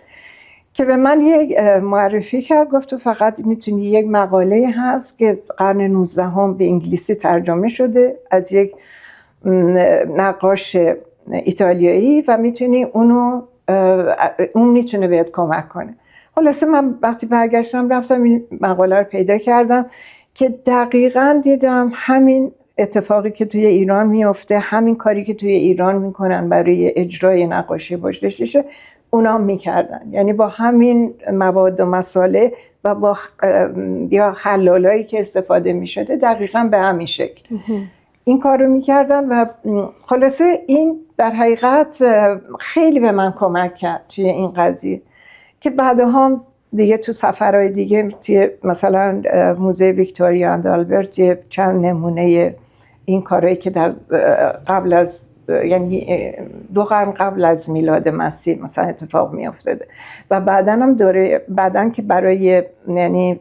که به من یک معرفی کرد. گفت تو فقط میتونی، یک مقاله هست که قرن 19 هم به انگلیسی ترجمه شده از یک نقاش ایتالیایی و میتونی اون میتونه بهت کمک کنه. خلاصه من وقتی برگشتم رفتم این مقاله رو پیدا کردم که دقیقاً دیدم همین اتفاقی که توی ایران میفته، همین کاری که توی ایران میکنن برای اجرای نقاشی پشت شیشه اونا میکردن، یعنی با همین مواد و مساله و با یا حلالایی که استفاده میشده دقیقاً به همین شکل این کار رو میکردن. و خلاصه این در حقیقت خیلی به من کمک کرد توی این قضیه که بعدها دیگه تو سفرهای دیگه توی مثلا موزه ویکتوریا اند آلبرت یه چند نمونه این کارهایی که در قبل از، یعنی 2 قرن قبل از میلاد مسیح مثلا اتفاق می افتاده و بعدن هم بعدن که برای یعنی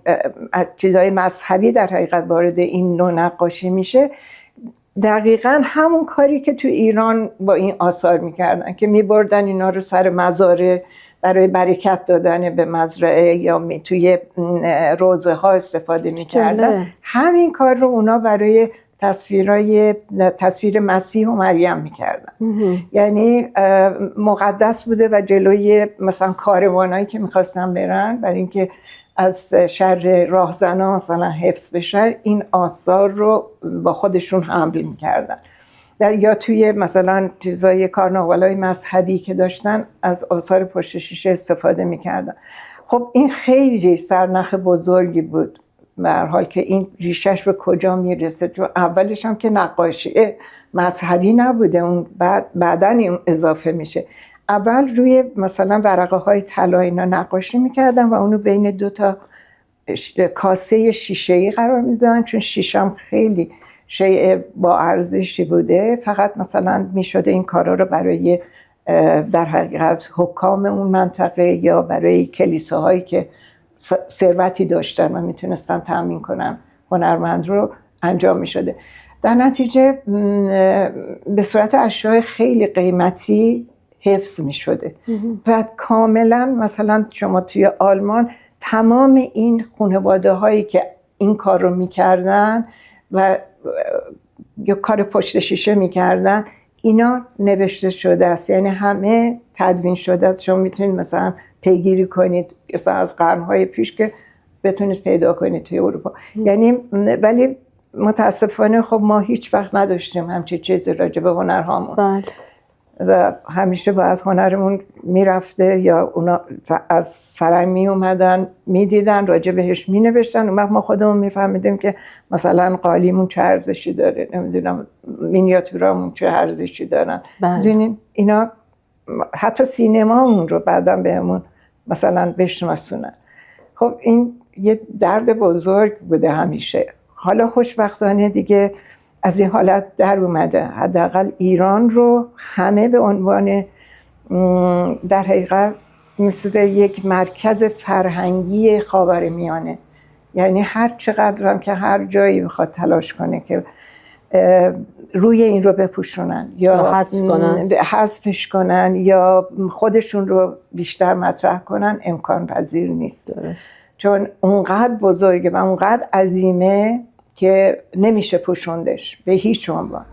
چیزهای مذهبی در حقیقت وارد این نوع نقاشی میشه، دقیقاً همون کاری که تو ایران با این آثار میکردن که میبردن اینا رو سر مزارع برای برکت دادن به مزرعه یا توی روزه ها استفاده میکردن، همین کار رو اونا برای تصویر مسیح و مریم میکردن. یعنی مقدس بوده و جلوی مثلا کاروانایی که میخواستن برن برای اینکه از شر راهزنا مثلا حفظ بشن، این آثار رو با خودشون حمل میکردن. یا توی مثلا چیزای کارناوالای مذهبی که داشتن از آثار پشت شیشه استفاده میکردن. خب این خیلی سرنخ بزرگی بود به هر حال که این ریشش به کجا میرسه، چون اولش هم که نقاشی مذهبی نبوده، اون بعداً این اضافه میشه. اول روی مثلا ورقه های طلا اینا نقاشی میکردن و اونو بین 2 تا کاسه شیشه‌ای قرار میدادن، چون شیشه هم خیلی شیء با ارزشی بوده. فقط مثلا میشده این کارا رو برای در حقیقت حکام اون منطقه یا برای کلیساهایی که ثروتی داشتن و میتونستن تامین کنن هنرمند رو انجام میشده. در نتیجه به صورت اشیاء خیلی قیمتی حفظ میشده و کاملا مثلا شما توی آلمان تمام این خانواده هایی که این کار رو میکردن و یا کار پشت شیشه میکردن، اینا نوشته شده است، یعنی همه تدوین شده است. شما میتونید مثلا پیگیری کنید مثلا از قرنهای پیش که بتونید پیدا کنید توی اروپا. یعنی ولی متاسفانه خب ما هیچ وقت نداشتیم همچین چیزی راجع به هنرهامون. بله. و همیشه باید هنرمون میرفته یا اونا از فرنگ می اومدن میدیدن راجع بهش می نوشتن، اون وقت ما خودمون میفهمیدیم که مثلا قالیمون چه ارزشی داره، نمیدونم مینیاتورامون چه ارزشی دارن. بله. اینا حتی سینمامون رو بعداً بهمون مثلا بشناسونن. خب این یه درد بزرگ بوده همیشه. حالا خوشبختانه دیگه از این حالت در اومده. حداقل ایران رو همه به عنوان در حقیقت مثل یک مرکز فرهنگی خاورمیانه، یعنی هر چقدر هم که هر جایی بخواد تلاش کنه که روی این رو بپوشونن یا حذفش کنن یا خودشون رو بیشتر مطرح کنن امکان پذیر نیست. درست. چون اونقدر بزرگه و اونقدر عظیمه که نمیشه پوشوندش به هیچ عنوان.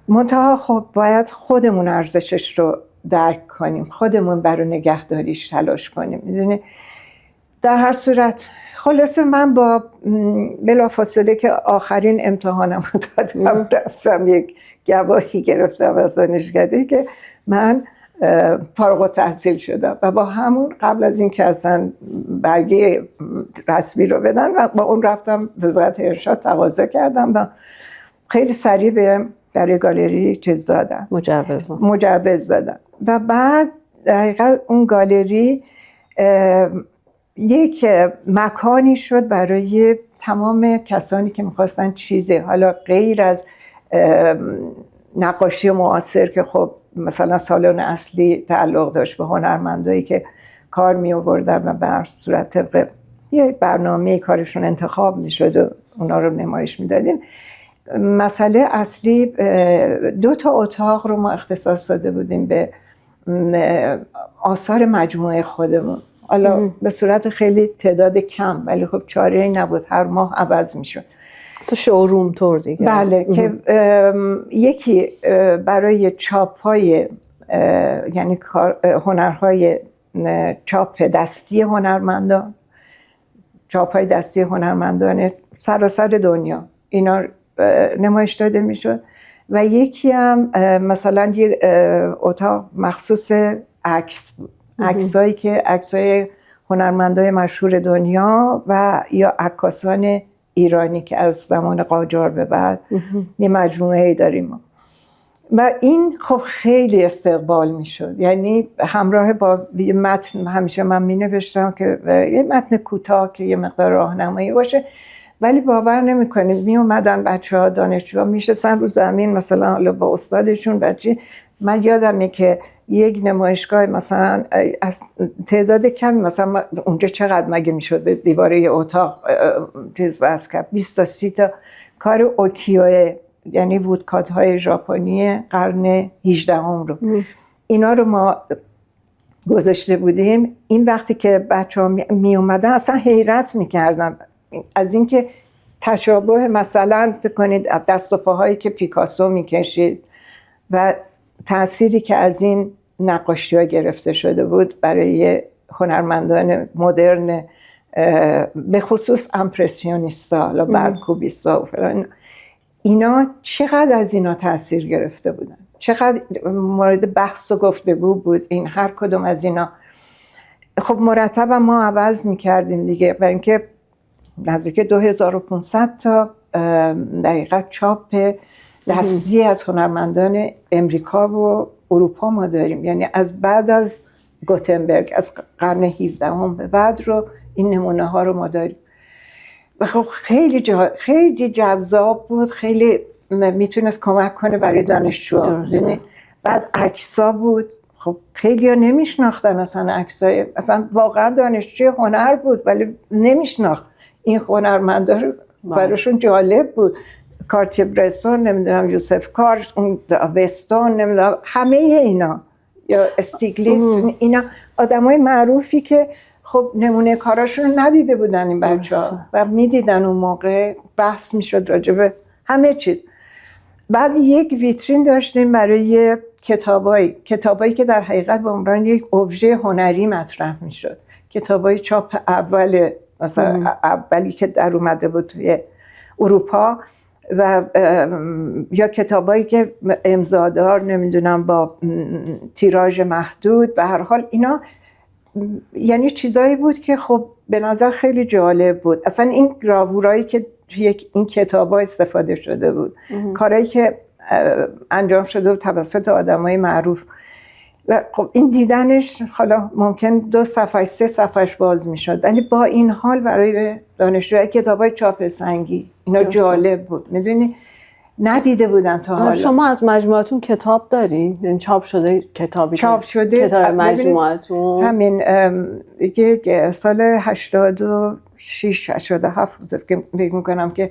منتها خب باید خودمون ارزشش رو درک کنیم، خودمون برای نگهداریش تلاش کنیم. میدونی در هر صورت خلاصه من با بلافاصله که آخرین امتحانم رو دادم رفتم یک گواهی گرفتم از دانشکده که من فارغ التحصیل شدم و با همون قبل از این که اصلا برگه رسمی رو بدن و با اون رفتم وزارت ارشاد تقاضا کردم و خیلی سریع برای گالری چیز دادن، مجوز دادن. و بعد دقیقا اون گالری یک مکانی شد برای تمام کسانی که میخواستن چیزی حالا غیر از نقاشی معاصر که خب مثلا سالن اصلی تعلق داشت به هنرمندایی که کار می آوردن و به صورت طبق یه برنامه کارشون انتخاب می شد و اونا رو نمایش می دادیم. مسئله اصلی 2 اتاق رو ما اختصاص داده بودیم به آثار مجموعه خودمون. حالا به صورت خیلی تعداد کم ولی خب چاره‌ای نبود، هر ماه عوض می شد. شوروم طور دیگه. بله. که یکی برای چاپ‌های یعنی هنرهای چاپ دستی هنرمندان، چاپ‌های دستی هنرمندان سراسر دنیا اینا نمایش داده میشد و یکی هم مثلا یه اتاق مخصوص عکس بود، عکسایی که عکسای هنرمندای مشهور دنیا و یا عکاسان ایرانی که از زمان قاجار به بعد یه مجموعه‌ای داریم و این خب خیلی استقبال میشد. یعنی همراه با یه متن همیشه من می نوشتم که یه متن کوتاه که یه مقدار راهنمایی باشه، ولی باور نمی‌کنید می اومدن بچه‌ها دانشجوها میشستن رو زمین مثلا حالا با استادشون بچه. من یادمه که یک نمایشگاه مثلا از تعداد کمی مثلا اونجا چقدر مگه میشد دیواره اتاق چیز واسه کرد 20 تا 30 تا کار اوکیوه، یعنی وودکات های ژاپنی قرن 18 رو اینا رو ما گذاشته بودیم. این وقتی که بچه‌ها می اومدن اصلا حیرت می‌کردن از اینکه تشابه مثلا بکنید دست و پاهایی که پیکاسو می‌کشید و تأثیری که از این نقاشی‌ها گرفته شده بود برای هنرمندان مدرن به خصوص امپرسیونیستا، حالا بعد کوبیستا و فلان، اینا چقدر از اینا تأثیر گرفته بودن، چقدر مورد بحث و گفتگو بود این هر کدوم از اینا. خب مرتب ما عوض می‌کردیم دیگه، برای اینکه نزدیک 2500 تا دقیقاً چاپ دستی از هنرمندان امریکا و اروپا ما داریم. یعنی از بعد از گوتنبرگ از قرن 17 به بعد رو این نمونه ها رو ما داریم و خب خیلی جذاب بود، خیلی میتونست کمک کنه برای دانشجوها. بعد عکس‌ها بود، خب خیلی ها نمیشناختن اصلا عکسای، اصلا واقعا دانشجوی هنر بود ولی نمیشناخت این هنرمندا رو، براشون جالب بود. کارتیه برستون، نمیدونم یوسف کار، اون وستون، نمیدونم همه اینا یا استیگلیس، اینا آدمای معروفی که خب نمونه کاراشون رو ندیده بودن این بچه‌ها و میدیدن اون موقع، بحث میشد راجع به همه چیز. بعد یک ویترین داشتیم برای کتابایی که در حقیقت به عنوان یک ابژه هنری مطرح میشد، کتابای چاپ اول مثلا اولی که در اومده بود توی اروپا، و یا کتابایی که امضادار نمیدونم با تیراژ محدود، به هر حال اینا یعنی چیزایی بود که خب به نظر خیلی جالب بود. اصلا این گراوورایی که توی این کتابا استفاده شده بود، کارهایی که انجام شده بود توسط آدمای معروف، و خب این دیدنش حالا ممکن 2 صفحه 3 صفحهش باز میشد، ولی با این حال برای دانشجوهای کتابای چاپ سنگی اینا جالب بود. میدونی ندیده بودن تا حالا. شما از مجموعتون کتاب دارین؟ یعنی چاپ شده کتابی؟ چاپ شده کتاب مجموعتون؟ همین یک سال 86 87 که فکر میکنم که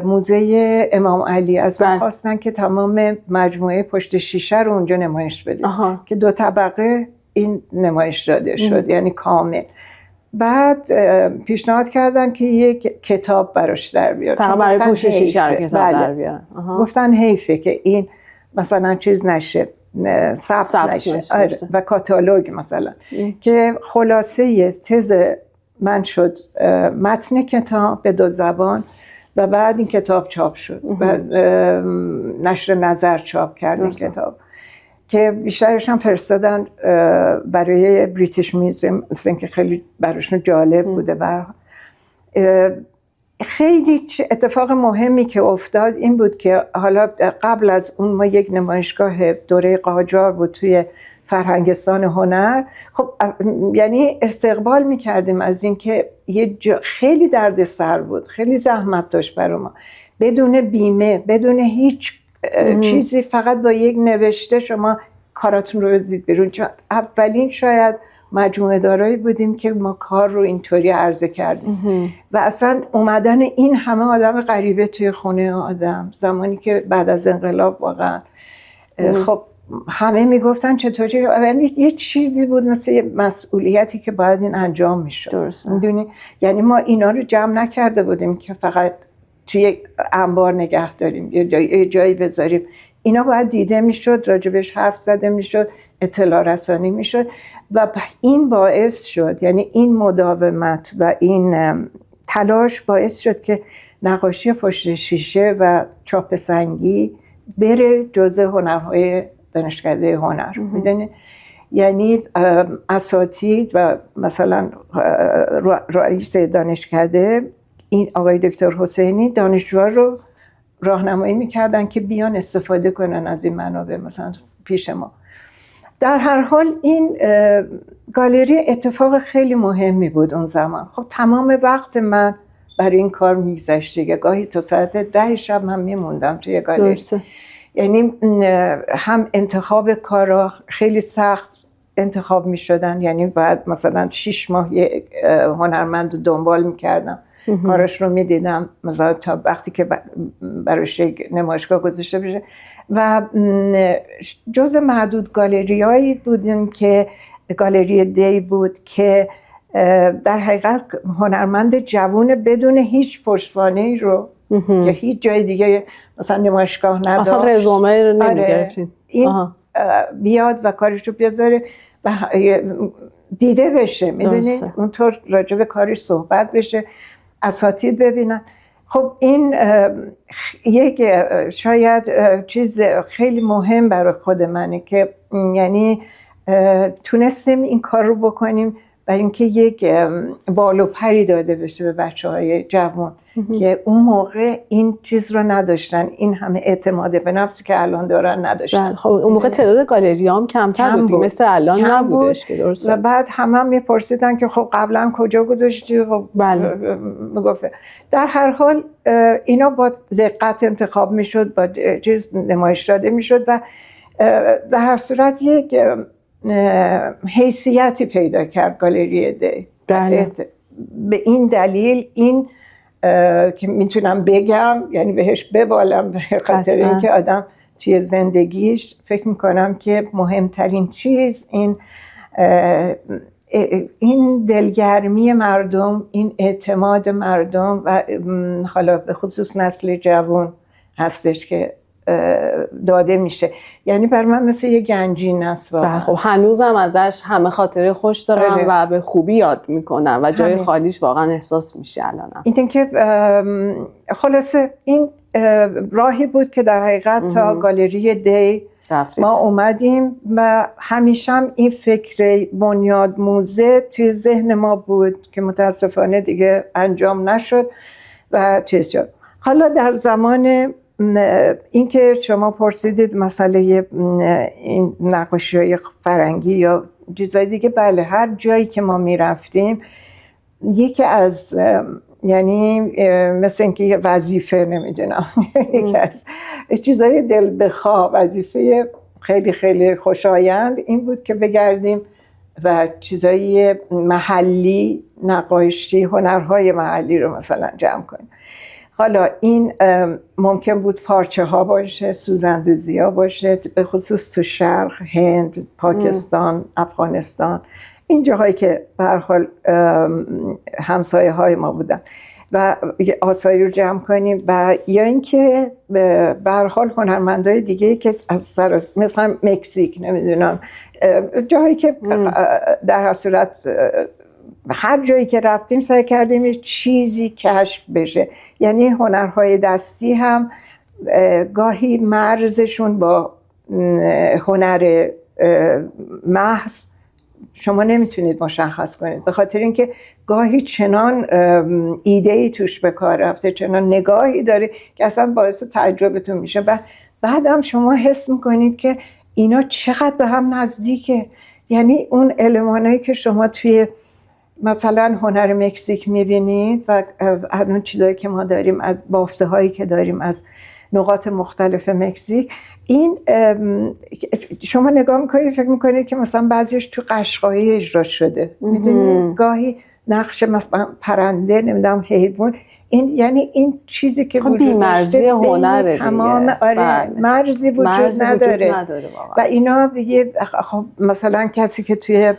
موزه امام علی از من خواستن که تمام مجموعه پشت شیشه رو اونجا نمایش بده که 2 طبقه این نمایش داده شد یعنی کامل. بعد پیشنهاد کردن که یک کتاب براش در بیارن، فقط برای پشت شیشه رو کتاب در بیارن. گفتن حیفه که این مثلا چیز نشه، ثبت نشه. و کاتالوگ مثلا که خلاصه تز من شد متن کتاب به 2 زبان، و بعد این کتاب چاپ شد و نشر نظر چاپ کرد این کتاب که بیشترش هم فرستادن برای بریتیش میوزیم، که خیلی براشون جالب بوده. و خیلی اتفاق مهمی که افتاد این بود که حالا قبل از اون ما یک نمایشگاه دوره قاجار بود توی فرهنگستان هنر. خب یعنی استقبال میکردیم از این که خیلی دردسر بود، خیلی زحمت داشت برای ما، بدون بیمه، بدون هیچ چیزی، فقط با یک نوشته شما کاراتون رو بدید بیرون. چون اولین شاید مجموعه دارایی بودیم که ما کار رو اینطوری عرضه کردیم و اصلا اومدن این همه آدم غریبه توی خونه آدم، زمانی که بعد از انقلاب واقعا خب همه میگفتن چطوری، یه چیزی بود مثل یه مسئولیتی که باید این انجام میشد. درست. یعنی ما اینا رو جمع نکرده بودیم که فقط توی انبار نگه داریم یه جایی بذاریم. اینا باید دیده میشد، راجبش حرف زده میشد، اطلاع رسانی میشد، و این باعث شد، یعنی این مداومت و این تلاش باعث شد که نقاشی پشت شیشه و چاپ سنگی بره جزء هنرهای دانشکده هنر. میدونی یعنی اساتید و مثلا رئیس دانشکده این آقای دکتر حسینی دانشجوها رو راهنمایی میکردن که بیان استفاده کنن از این منابع مثلا پیش ما. در هر حال این گالری اتفاق خیلی مهمی بود اون زمان. خب تمام وقت من برای این کار میگذشت دیگه، گاهی تا ساعت 10 شب من میموندم توی گالری. یعنی هم انتخاب کارا خیلی سخت انتخاب میشدن، یعنی بعد مثلا 6 ماه یه هنرمند رو دنبال میکردم، کارش رو میدیدم مثلا تا وقتی که براش نمایشگاه گذاشته بشه. و جز معدود گالریایی بودیم که گالری دی بود که در حقیقت هنرمند جوون بدون هیچ پشتوانه‌ای رو که هیچ جای دیگه مثلا نمایشگاه نداشت، اصلا رزومه رو نمیگرفتین، این بیاد و کارش رو بیازاره و دیده بشه، میدونی اونطور راجع به کارش صحبت بشه، اساتید ببینن. خب این یک شاید چیز خیلی مهم برای خود منه که یعنی تونستیم این کار رو بکنیم برای اینکه یک بال و پری داده بشه به بچه‌های جوان که اون موقع این چیز رو نداشتن، این همه اعتماد به نفسی که الان دارن نداشتن. خب اون موقع تعداد گالریام کمتر بود مثل الان نبودش که درسته. و بعد هم میپرسیدن که خب قبلا کجا گذاشتی؟ خب میگفت. در هر حال اینا با دقت انتخاب میشد، با چیز نمایش داده میشد و در هر صورت یک حیثیتی پیدا کرد گالری دی. به این دلیل این که میتونم بگم، یعنی بهش ببالم، به خاطر اینکه آدم توی زندگیش فکر میکنم که مهمترین چیز این دلگرمی مردم، این اعتماد مردم و حالا به خصوص نسل جوان هستش که داده میشه. یعنی بر من مثل یه گنجین است واقعا. خب هنوزم ازش همه خاطره خوش دارم و به خوبی یاد میکنم و جای خالیش واقعا احساس میشه الانم. این که خلاصه این راهی بود که در حقیقت تا گالری دی ما اومدیم و همیشه هم این فکر بنیاد موزه توی ذهن ما بود که متاسفانه دیگه انجام نشد و چیز شد. حالا در زمان این که شما پرسیدید مسئله این نقاشی‌های فرنگی یا چیزای دیگه، بله هر جایی که ما میرفتیم یکی از یعنی مثل اینکه یه وظیفه نمیدونم یکی از چیزای دل بخواه، وظیفه خیلی خیلی خوشایند این بود که بگردیم و چیزای محلی، نقاشی، هنرهای محلی رو مثلا جمع کنیم. حالا این ممکن بود پارچه ها باشه، سوزندوزی ها باشه، به خصوص تو شرق، هند، پاکستان، افغانستان، این جاهایی که به هر حال همسایه های ما بودن و آثاری رو جمع کنیم و یا اینکه به هر حال هنرمندای دیگه که از مثلا مکزیک نمیدونم جاهایی که در هر صورت هر جایی که رفتیم سعی کردیم یه چیزی کشف بشه. یعنی هنرهای دستی هم گاهی مرزشون با هنر محض شما نمیتونید مشخص کنید، به خاطر اینکه گاهی چنان ایده‌ای توش به کار رفته، چنان نگاهی داره که اصلا باعث تعجبتون میشه. بعد هم شما حس میکنید که اینا چقدر به هم نزدیکه. یعنی اون المانایی که شما توی مثلا هنر مکزیک میبینید و اون چیزایی که ما داریم، از بافته هایی که داریم از نقاط مختلف مکزیک، این شما نگاه میکنید فکر میکنید که مثلا بعضیش تو قشقایی اجرا شده، میدونید گاهی نقش مثلا پرنده نمیدونم حیوان، این یعنی این چیزی که وجود داشته هنره تمام مرزی وجود نداره و اینا خب مثلا کسی که توی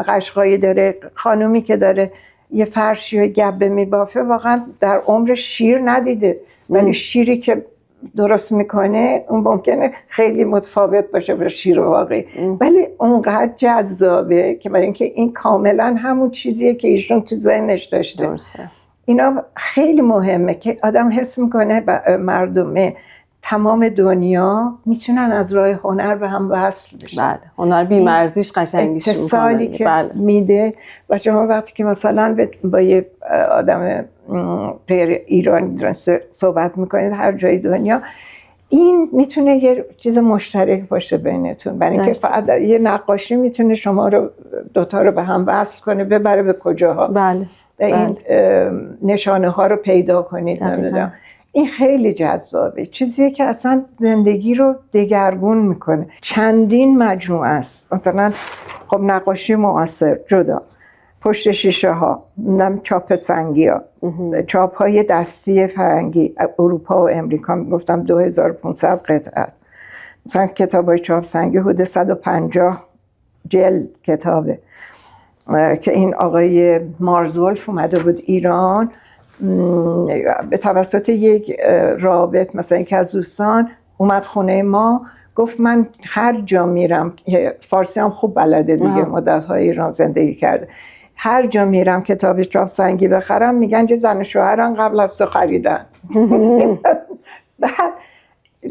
قشقایی داره، خانومی که داره یه فرشی و گبه میبافه واقعا در عمر شیر ندیده، ولی شیری که درست میکنه اون ممکنه خیلی متفاوت باشه با شیر واقعی، ولی اونقدر جذابه که برای اینکه این کاملا همون چیزیه که ایشون تو ذهنش داشته. درسته. اینا خیلی مهمه که آدم حس میکنه مردمه تمام دنیا میتونن از راه هنر به هم وصل بشن. بله، هنر بی‌مرزیش قشنگیش اتصالی که میده و شما وقتی که مثلا با یه آدم غیر ایرانی صحبت میکنید هر جای دنیا، این میتونه یه چیز مشترک باشه بینتون، برای اینکه فقط یه نقاشی میتونه شما رو دوتا رو به هم وصل کنه، ببره به کجاها. بله. این نشانه ها رو پیدا کنید. نمیدونم، این خیلی جذابه، چیزیه که اصلا زندگی رو دگرگون میکنه. چندین مجموعه است، مثلا خب نقاشی معاصر جدا، پشت شیشه ها، چاپ سنگی ها، چاپ های دستی فرنگی اروپا و امریکا، گفتم 2500 قطعه است. مثلا کتاب های چاپ سنگی حدود 150 جلد کتابه که این آقای مارزولف اومده بود ایران به توسط یک رابط، مثلا یکی از دوستان اومد خونه ما، گفت من هر جا میرم، فارسی هم خوب بلده دیگه، مدت‌های ایران زندگی کرده، هر جا میرم کتاب چاپ سنگی بخرم میگن که زن و شوهران قبل از تو خریدن. بعد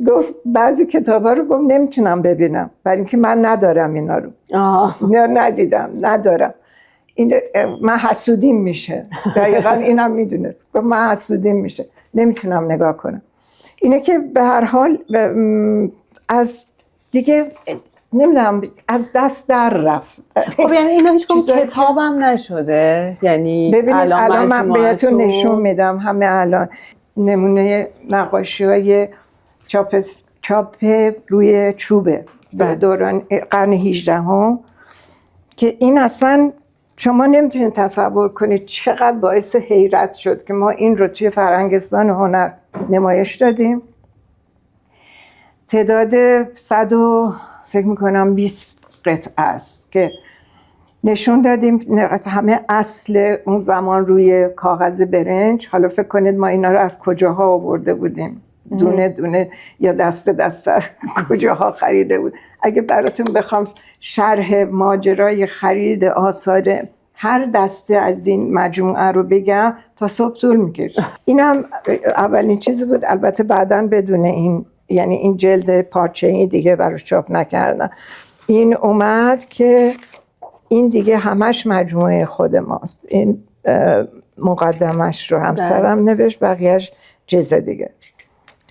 گفت بعضی کتابا رو گفت نمیتونم ببینم برای اینکه من ندارم اینا رو. ندیدم، ندارم، این من حسودیم میشه. دقیقاً اینم میدونست، گفت من حسودیم میشه، نمیتونم نگاه کنم. اینه که به هر حال از دیگه نمیدونم از دست در رفت. خب یعنی اینا هیچ کتابم نشده؟ یعنی ببینید الان من بهتون نشون میدم همه الان نمونه نقاشی‌های چاپ روی چوبه در دوران قرن 18 هم که این اصلا شما نمیتونید تصور کنید چقدر باعث حیرت شد که ما این رو توی فرهنگستان هنر نمایش دادیم. تعداد 100 فکر میکنم 20 قطعه است که نشون دادیم، همه اصل اون زمان روی کاغذ برنج. حالا فکر کنید ما اینا رو از کجاها آورده بودیم، دونه دونه یا دسته دسته کجاها خریده بود. اگه براتون بخوام شرح ماجرای خرید آثار هر دسته از این مجموعه رو بگم تا صبح طول میکشه. اینم اولین چیزی بود. البته بعداً بدون این، یعنی این جلد پارچه‌ای دیگه براش چاپ نکردم. این اومد که این دیگه همش مجموعه خود ماست. این مقدمش رو همسرم نوشت، بقیهش جز دیگه.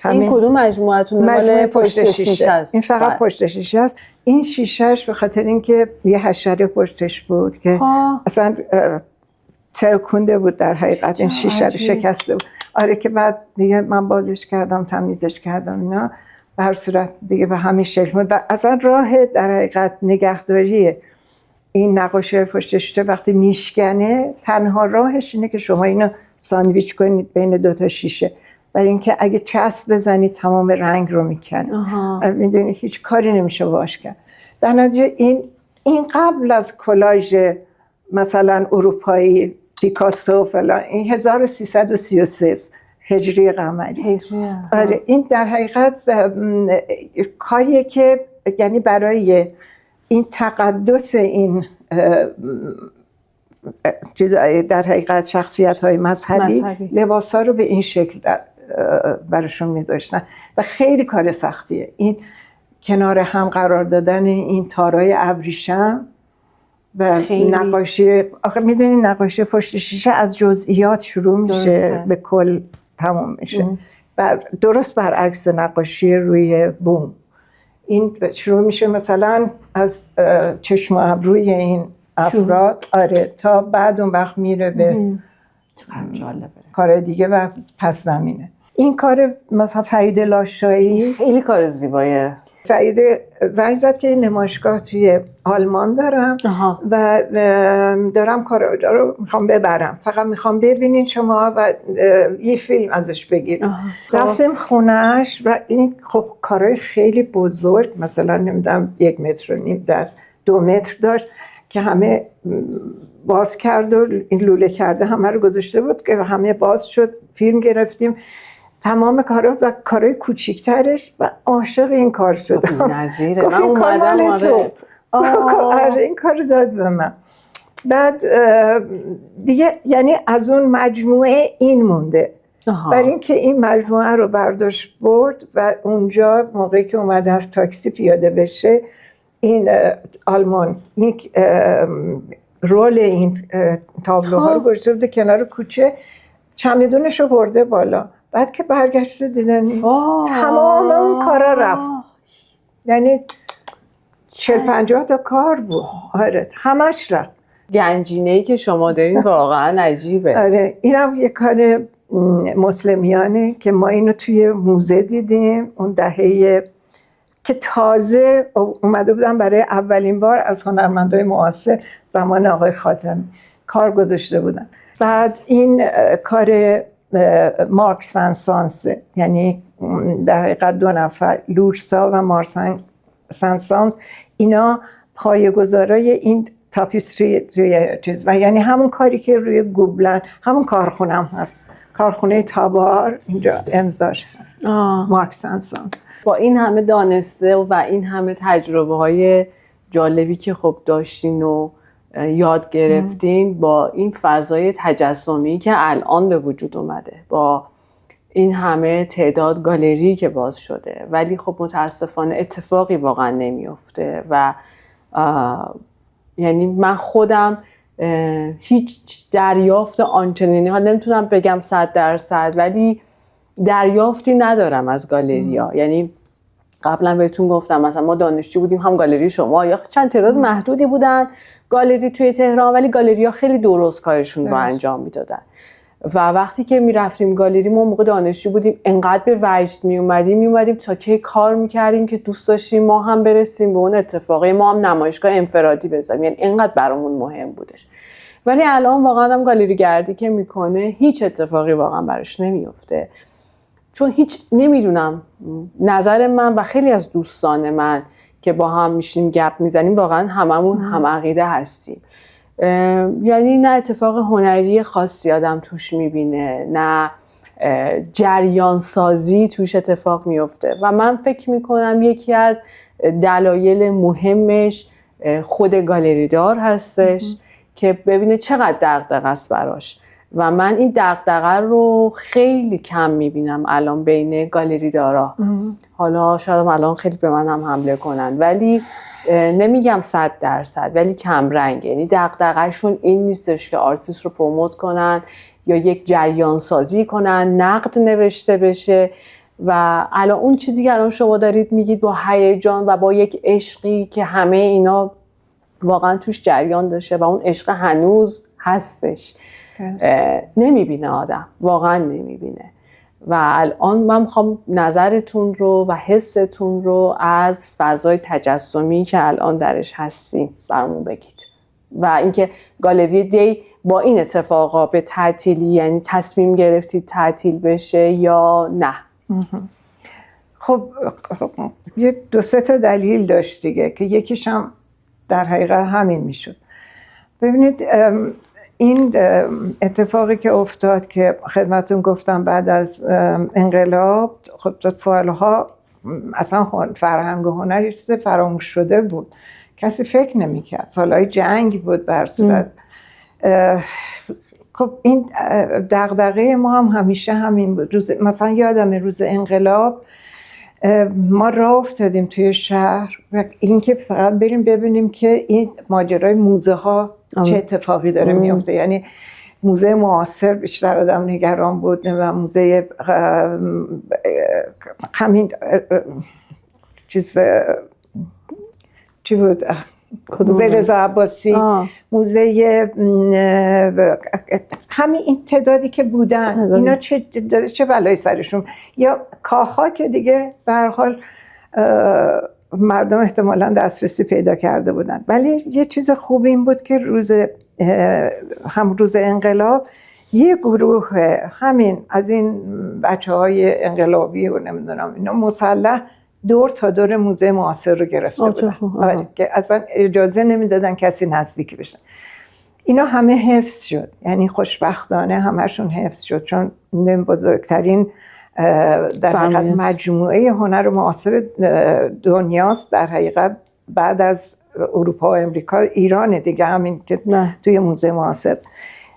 این کدوم مجموعتون؟ مجموعه پشت شیشه است. این فقط پشت شیشه است. این شیشهش به خاطر اینکه یه حشره پشتش بود که اصلا ترکونده بود در حقیقت، این شیشه رو شکسته بود. آره که بعد دیگه من بازش کردم، تمیزش کردم اینا، به هر صورت دیگه به همین شکل بود. و اصلا راه در حقیقت نگهداری این نقاشی پشت شیشه وقتی میشکنه، تنها راهش اینه که شما اینو ساندویچ کنید بین دوتا شیشه، برای اینکه اگه چسب بزنید تمام رنگ رو میکنه. میدونی هیچ کاری نمیشه باش کرد. در نتیجه این قبل از کلاژ مثلا اروپایی پیکاسو فلان، این 1333 هجری قمری. آره این در حقیقت کاریه که یعنی برای این تقدس این در حقیقت شخصیت‌های مذهبی لباس‌ها رو به این شکل براشون میذاشتن و خیلی کار سختیه. این کنار هم قرار دادن این تارای ابریشم و نقاشی، آخه میدونید نقاشی پشت شیشه از جزئیات شروع میشه به کل تمام میشه. درست برعکس نقاشی روی بوم. این شروع میشه مثلا از چشم و ابروی این افراد، آره، تا بعد اون وقت میره به کار دیگه و پس زمینه. این کار مثلا فرید لاشایی خیلی کار زیبایه. فرید زنگ زد که این نمایشگاه توی آلمان دارم و دارم کار رو میخوام ببرم، فقط میخوام ببینین شما و یه فیلم ازش بگیر. رفتیم خونهش و این خب کارهای خیلی بزرگ، مثلا نمیدونم 1.5 متر در 2 متر داشت که همه باز کرد و این لوله کرده همه رو گذاشته بود که همه باز شد. فیلم گرفتیم تمام کارا و کارهای کوچیکترش و عاشق این کار شدم. نظیره من اومدم آره این کار داد به من. بعد دیگه یعنی از اون مجموعه این مونده، برای اینکه این مجموعه رو برداشت برد و اونجا موقعی که اومده از تاکسی پیاده بشه این آلمانیک رول این تابلوها رو گذاشته بوده کنار کوچه، چمدونش رو برده بالا. بعد که برگشته دیدن نیست، تمام اون کارا رفت. یعنی 40-50 تا کار بود. آره همش رفت. گنجینه‌ای که شما دارین واقعا عجیبه. آره اینم یه کار مسلمیانه که ما اینو توی موزه دیدیم اون دهه که تازه اومده بودن برای اولین بار از هنرمندای معاصر زمان آقای خاتمی کار گذاشته بودن. بعد این کار مارک سنسانس، یعنی در حقیقت 2 نفر لورسا و مارک سنسانس، اینا پایه‌گذارای این تاپیستری روی چیز و یعنی همون کاری که روی گوبلن، همون کارخونه هم هست، کارخونه تابار اینجا امضاش هست. مارک سنسانس. با این همه دانسته و این همه تجربه های جالبی که خب داشتین و یاد گرفتین، با این فضای تجسمی که الان به وجود اومده، با این همه تعداد گالری که باز شده، ولی خب متاسفانه اتفاقی واقعا نمیفته و یعنی من خودم هیچ دریافت آنچنینی ها نمیتونم بگم 100%، ولی دریافتی ندارم از گالری ها. یعنی قبلا بهتون گفتم مثلا ما دانشجو بودیم، هم گالری شما یا چند تعداد محدودی بودن گالری توی تهران، ولی گالری ها خیلی درست کارشون رو انجام میدادن و وقتی که میرفتیم گالری، ما موقع دانشجو بودیم انقدر به وجد میومدیم تا که کار میکردیم که دوست داشتیم ما هم برسیم به اون اتفاقی، ما هم نمایشگاه انفرادی بذاریم، یعنی انقدر برامون مهم بودش. ولی الان واقعا هم گالری گردی که میکنه هیچ اتفاقی واقعا براش نمیفته، چون هیچ نمیدونم، نظر من و خیلی از دوستان من که با هم میشیم گپ میزنیم واقعا هممون هم عقیده هستیم. یعنی نه اتفاق هنری خاصی آدم توش میبینه، نه جریان سازی توش اتفاق میفته و من فکر میکنم یکی از دلایل مهمش خود گالریدار هستش که ببینه چقدر دغدغه است براش و من این دغدغه رو خیلی کم میبینم الان بین گالریدارا. حالا شاید الان خیلی به من هم حمله کنن ولی نمیگم 100%، ولی کم رنگ. یعنی دغدغه‌شون این نیستش که آرتیست رو پروموت کنن یا یک جریان سازی کنن، نقد نوشته بشه. و الان اون چیزی که الان شما دارید میگید با هیجان و با یک عشقی که همه اینا واقعا توش جریان داشته و اون عشق هنوز هستش، نمیبینه آدم، واقعا نمیبینه. و الان من میخوام نظرتون رو و حستون رو از فضای تجسمی که الان درش هستیم برامون بگید و اینکه گالری دی با این اتفاقا به تعطیلی، یعنی تصمیم گرفتید تعطیل بشه یا نه؟ خب یه 2-3 تا دلیل داشت دیگه که یکیش هم در حقیقت همین میشد. ببینید این اتفاقی که افتاد که خدمتون گفتم بعد از انقلاب، خب تا سالها اصلا فرهنگ و هنر یه چیز فراموش شده بود، کسی فکر نمی‌کرد، سالهای جنگ بود به هر صورت. خب این دغدغه ما هم همیشه همین بود. مثلا یادم روز انقلاب ما راه افتادیم توی شهر و اینکه فقط بریم ببینیم که این ماجرای موزه ها چه اتفاقی داره میفته. یعنی موزه معاصر بیشتر آدم نگران بود و موزه همین چی بود؟ موزه رضا عباسی، موزه همین این تعدادی که بودن اینا چه بلایی سرشون، یا کاخا که دیگه به هر حال مردم احتمالاً دسترسی پیدا کرده بودن. ولی یه چیز خوب این بود که روز انقلاب یه گروه همین از این بچه‌های انقلابی و نمیدونم اینا مسلح دور تا دور موزه معاصر رو گرفته بودن که اصلا اجازه نمیدادن کسی نزدیک بشن. اینا همه حفظ شد، یعنی خوشبختانه همشون حفظ شد، چون بزرگترین در حقیقت مجموعه هنر معاصر دنیاست در حقیقت بعد از اروپا و امریکا. ایران دیگه همین که توی موزه معاصر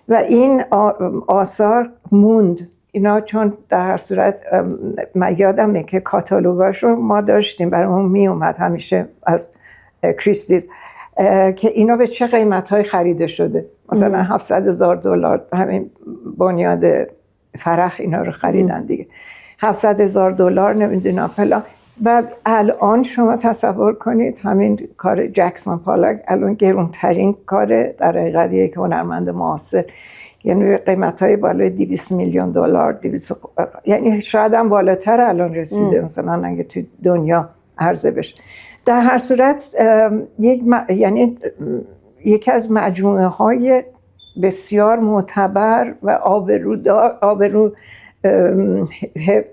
و این آثار موند اینا، چون در هر صورت من یادمه که کاتالوگاش رو ما داشتیم، برامون می اومد همیشه از کریستیز که اینا به چه قیمت‌های خریده شده. مثلا $700,000 همین بنیاد فرح اینا رو خریدن دیگه، $700,000 نمیدونم فلان. و الان شما تصور کنید همین کار جکسون پالاک الان گرونترین کار در حقیقت یک هنرمند معاصر، یعنی قیمت‌های بالای $200 میلیون، یعنی شاید هم بالاتر الان رسیده مثلا اگه تو دنیا عرضه بشه. در هر صورت یعنی یکی از مجموعه‌های بسیار معتبر و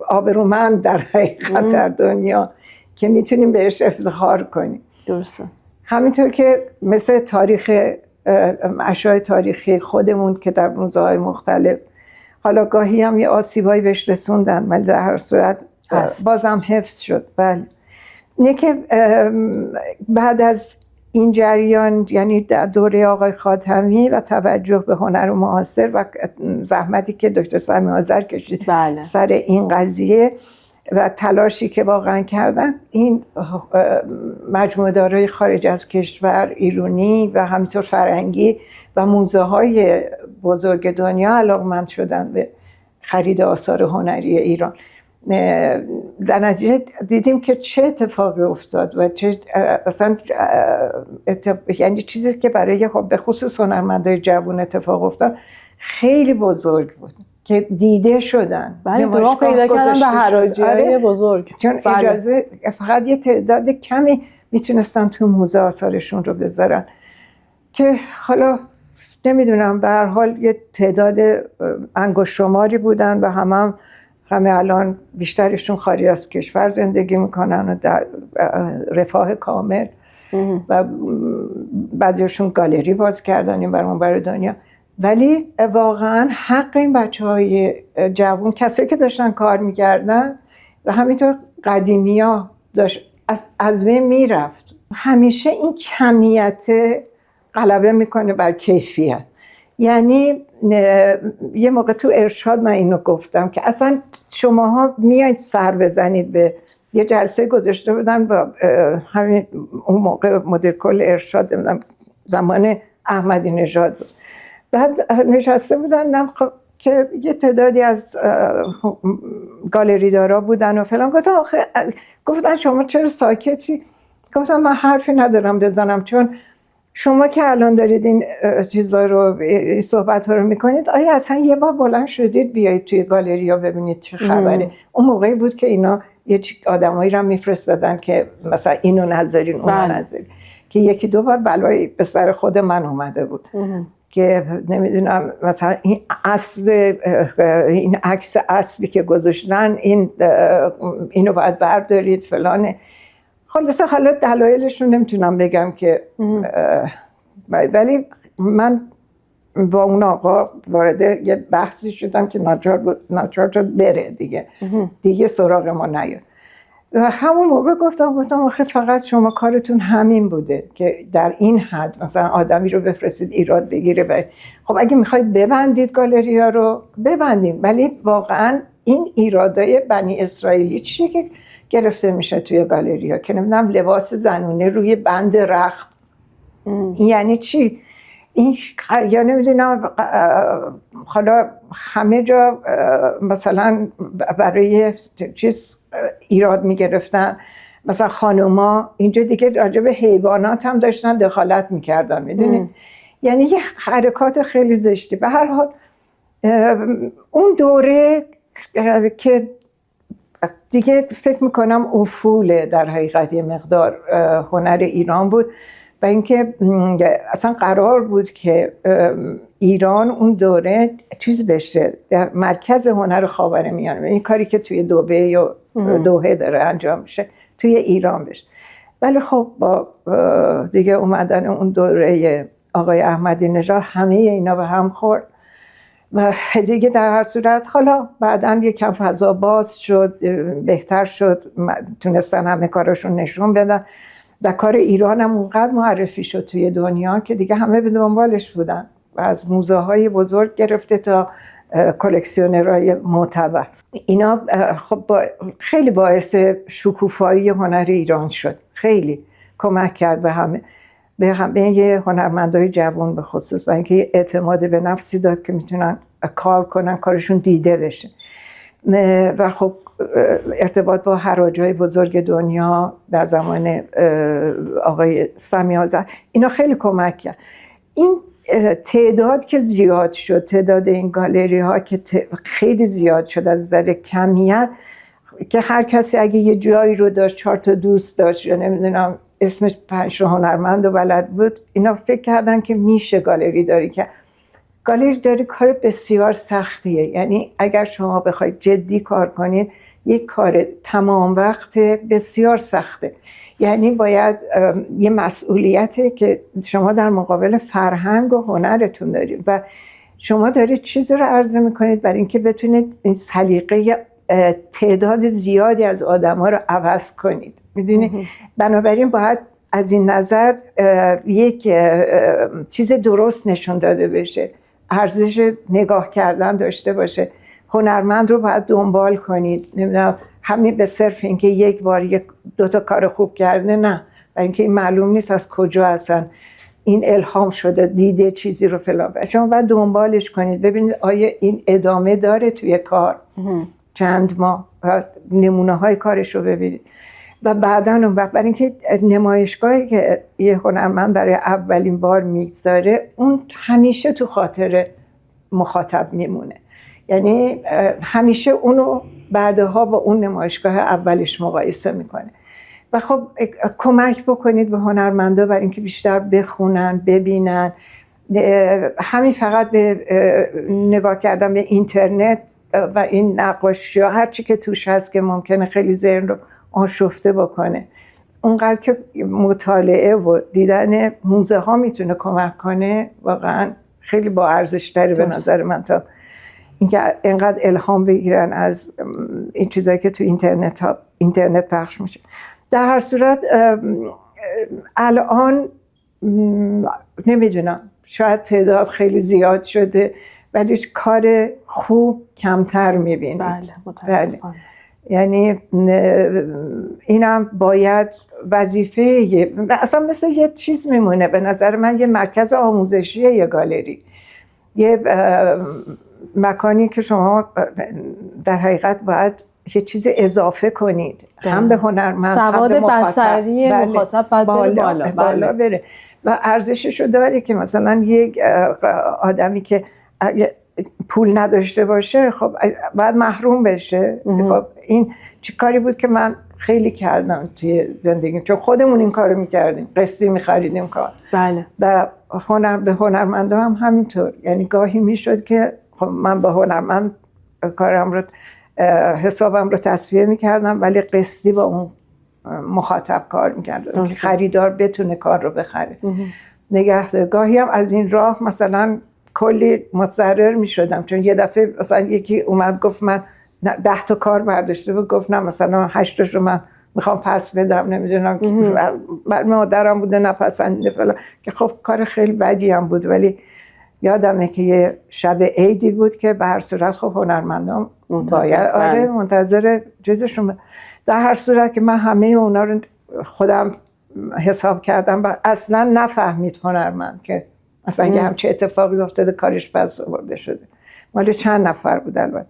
آبرومند در حقیقت در دنیا که میتونیم بهش افتخار کنیم. درسته. همینطور که مثل اشیاء تاریخی خودمون که در موزه‌های مختلف حالا گاهی هم یه آسیبایی بهش رسوندن ولی در هر صورت بازم حفظ شد. بله. اینه که بعد از این جریان، یعنی در دوره آقای خاتمی و توجه به هنر معاصر و زحمتی که دکتر سمیع آذر کشید سر این قضیه و تلاشی که واقعا کردن، این مجموعه دارای خارج از کشور، ایرانی و همینطور فرنگی و موزه های بزرگ دنیا علاقمند شدن به خرید آثار هنری ایران. در نتیجه دیدیم که چه اتفاقی افتاد و چه اصلا یعنی چیزی که برای به خصوص هنرمندای جوان اتفاق افتاد خیلی بزرگ بود که دیده شدن. بله، راه پیدا کردن به حراجی‌های بزرگ، چون اجازه فقط یه تعداد کمی میتونستن تو موزه آثارشون رو بذارن که حالا نمیدونم به هر حال یه تعداد انگشت شماری بودن و همه الان بیشترشون خارج از کشور زندگی میکنن و در رفاه کامل و بعضیشون گالری باز کردن این برای دنیا. ولی واقعا حق این بچه‌های جوان، کسایی که داشتن کار میکردن و همینطور قدیمی ها داشت از بین میرفت. همیشه این کمیت غلبه میکنه بر کیفیت. یعنی یه موقع تو ارشاد من اینو گفتم که اصلا شماها میایید سر بزنید به یه جلسه گذاشته بودن با همین اون موقع مدیر کل ارشاد زمان احمدی نژاد بود. بعد نشسته بودن که یه تعدادی از گالری دارا بودن و فلان. گفتن شما چرا ساکتی؟ گفتم من حرفی ندارم بزنم، چون شما که الان دارید این چیزا رو، این صحبت ها رو میکنید، آیا اصلا یه بار بلند شدید بیایید توی گالری ها ببینید چه خبره؟ اون موقعی بود که اینا یه آدمایی رو میفرستادن که مثلا اینو نذارین اونو نذارین، که یکی دو بار بلایی به سر خود من اومده بود که نمیدونم مثلا این اسب، این عکس اسبی که گذاشتن اینو باید بردارید فلانه. خلاصه حالا دلایلش رو نمیتونم بگم که ولی من با اون آقا وارد یه بحثی شدم که ناچار شد بره دیگه سراغ ما نیاد. و همون موقع گفتم آخه فقط شما کارتون همین بوده که در این حد مثلا آدمی رو بفرستید ایراد بگیره. خب اگه میخواید ببندید گالری ها رو ببندید، ولی واقعا این ایرادای بنی اسرائیلی چیه که گرفته میشه توی گالری ها؟ که نمیدونم لباس زنونه روی بند رخت، یعنی چی؟ این یا نمیدونم حالا همه جا مثلا برای چیز ایراد میگرفتن، مثلا خانوما اینجا دیگه راجع به حیوانات هم داشتن دخالت میکردن، میدونید؟ یعنی یه حرکات خیلی زشتی. به هر حال اون دوره که دیگه فکر میکنم افوله در حقیقت یه مقدار هنر ایران بود، و اینکه اصلا قرار بود که ایران اون دوره چیز بشه، در مرکز هنر خاورمیانه، این کاری که توی دبی یا دوحه داره انجام میشه توی ایران بشه. ولی خب با دیگه اومدن اون دوره آقای احمدی نژاد همه اینا به هم خورد و دیگه در هر صورت حالا بعداً یکم فضا باز شد، بهتر شد، تونستن همه کاراشون نشون بدن و کار ایران هم اونقدر معرفی شد توی دنیا که دیگه همه به دنبالش بودن و از موزه های بزرگ گرفته تا کلکسیونرهای معتبر. اینا خب خیلی باعث شکوفایی هنر ایران شد، خیلی کمک کرد به همه یه هنرمندای جوان به خصوص، و اینکه اعتماد به نفسی داد که میتونن کار کنن، کارشون دیده بشه. و خب ارتباط با حراجای بزرگ دنیا در زمان آقای سمی آذر اینا خیلی کمک کرد. این تعداد که زیاد شد، تعداد این گالری ها که خیلی زیاد شد از نظر کمیت، که هر کسی اگه یه جایی رو داشت 4 تا دوست داشت یا نمیدونم اسمش 5 هنرمند و بلد بود، اینا فکر کردن که میشه گالری داری. که گالری داری کار بسیار سختیه، یعنی اگر شما بخواید جدی کار کنید یک کار تمام وقت بسیار سخته. یعنی باید یه مسئولیته که شما در مقابل فرهنگ و هنرتون دارید و شما دارید چیزی رو عرضه میکنید برای اینکه بتونید این سلیقه تعداد زیادی از آدم‌ها رو عوض کنید، میدونید؟ بنابراین باید از این نظر یک چیز درست نشون داده بشه، ارزش نگاه کردن داشته باشه. هنرمند رو باید دنبال کنید، نمیدونم همین به صرف اینکه یک بار 2 تا کار خوب کرده نه، و اینکه این معلوم نیست از کجا اصلا این الهام شده دیده چیزی رو فلان. شما باید دنبالش کنید ببینید آیا این ادامه داره توی کار، چند ماه نمونه های کارش رو ببینید و بعداً اون وقت برای اینکه نمایشگاهی که یه هنرمند برای اولین بار میگذاره اون همیشه تو خاطر مخاطب میمونه، یعنی همیشه اونو بعدها با اون نمایشگاه اولش مقایسه میکنه. و خب کمک بکنید به هنرمندا برای اینکه بیشتر بخونن، ببینن. همین فقط به نگاه کردن به اینترنت و این نقاشی ها هر چی که توش هست که ممکنه خیلی ذهن رو آشفته بکنه، اونقدر که مطالعه و دیدن موزه ها میتونه کمک کنه، واقعا خیلی با ارزش تره به نظر من تا اینکه اینقدر الهام بگیرن از این چیزایی که تو اینترنت پخش میشه. در هر صورت الان نمیدونم، شاید تعداد خیلی زیاد شده ولی کار خوب کمتر میبینید. بله متاسفانه. یعنی اینم باید وظیفه، اصلا مثل یه چیز میمونه به نظر من، یه مرکز آموزشی، یه گالری، یه مکانی که شما در حقیقت باید یه چیز اضافه کنید هم به هنرمند، سواد بصری مخاطب باید بره بالا بره و ارزششو داره که مثلا یک آدمی که پول نداشته باشه خب باید محروم بشه. خب این چه کاری بود که من خیلی کردم توی زندگی، چون خودمون این کارو میکردیم، قسطی میخریدیم کار. بله. و به هنرمندا هم همینطور، یعنی گاهی میشد که خب من با هنرمند کارم رو، حسابم رو تصفیه میکردم ولی قسطی با اون مخاطب کار میکردم که خریدار بتونه کار رو بخره. گاهی هم از این راه مثلا کلی متضرر میشدم، چون یه دفعه مثلا یکی اومد گفت من 10 تا کار برداشته بود، گفت نه مثلا 8 تاش رو من میخوام پس بدم، نمیدونم مادرم بوده نپسندیده فلان، که خب کار خیلی بدی هم بود. ولی یادمه که یه شب عیدی بود که به هر صورت خب هنرمندان باید منتظر جزشون. در هر صورت که من همه اونا رو خودم حساب کردم و اصلا نفهمید هنرمند که اصلا یه همچه اتفاقی افتاده کارش پس آورده شده. مال چند نفر بود البته.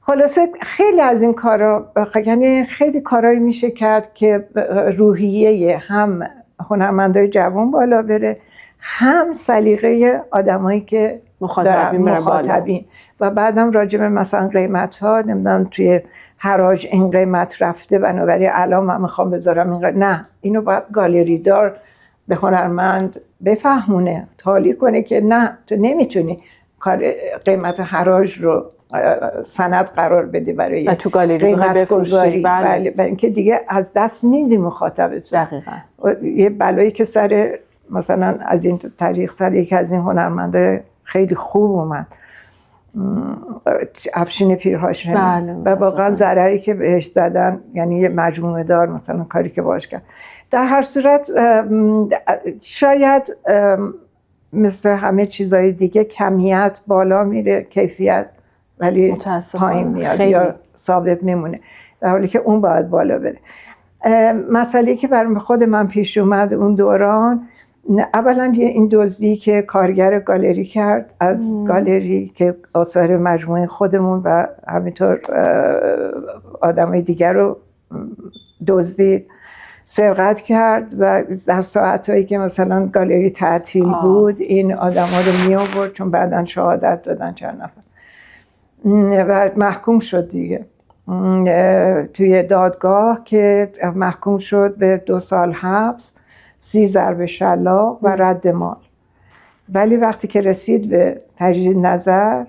خلاصه خیلی از این کارا، یعنی خیلی کارایی میشه کرد که روحیه هم هنرمندای جوان بالا بره، هم سلیقه آدمایی که مخاطبین و بعدم راجع به مثلا قیمت ها، نمیدونم توی حراج این قیمت رفته بنابراین الان من میخوام بذارم این نه، اینو باید گالری دار به هنرمند بفهمونه، تالی کنه که نه تو نمیتونی قیمت حراج رو سند قرار بدی برای تو گالری قیمت گذاری. بله. برای اینکه دیگه از دست میدی مخاطبت. دقیقاً. یه بلایی که سر مثلا از این طریق سر یکی از این هنرمنده خیلی خوب اومد، افشین پیرهاشمی. بله. و واقعا ضرری که بهش زدن، یعنی یه مجموعه دار مثلا کاری که باش کرد. در هر صورت شاید مثل همه چیزهای دیگه کمیت بالا میره، کیفیت ولی پایین میاد یا ثابت میمونه، در حالی که اون باید بالا بره. مسئله که برای خود من پیش اومد اون دوران، اولا این دزدی که کارگر گالری کرد از گالری که آثار مجموعه خودمون و همینطور آدمای دیگر رو دزدید، سرقت کرد و در ساعتایی که مثلا گالری تعطیل بود این آدما رو می آورد، چون بعداً شهادت دادن چند نفر و محکوم شد دیگه توی دادگاه که محکوم شد به 2 سال حبس، 30 ضرب شلاق و رد مال. ولی وقتی که رسید به تجدید نظر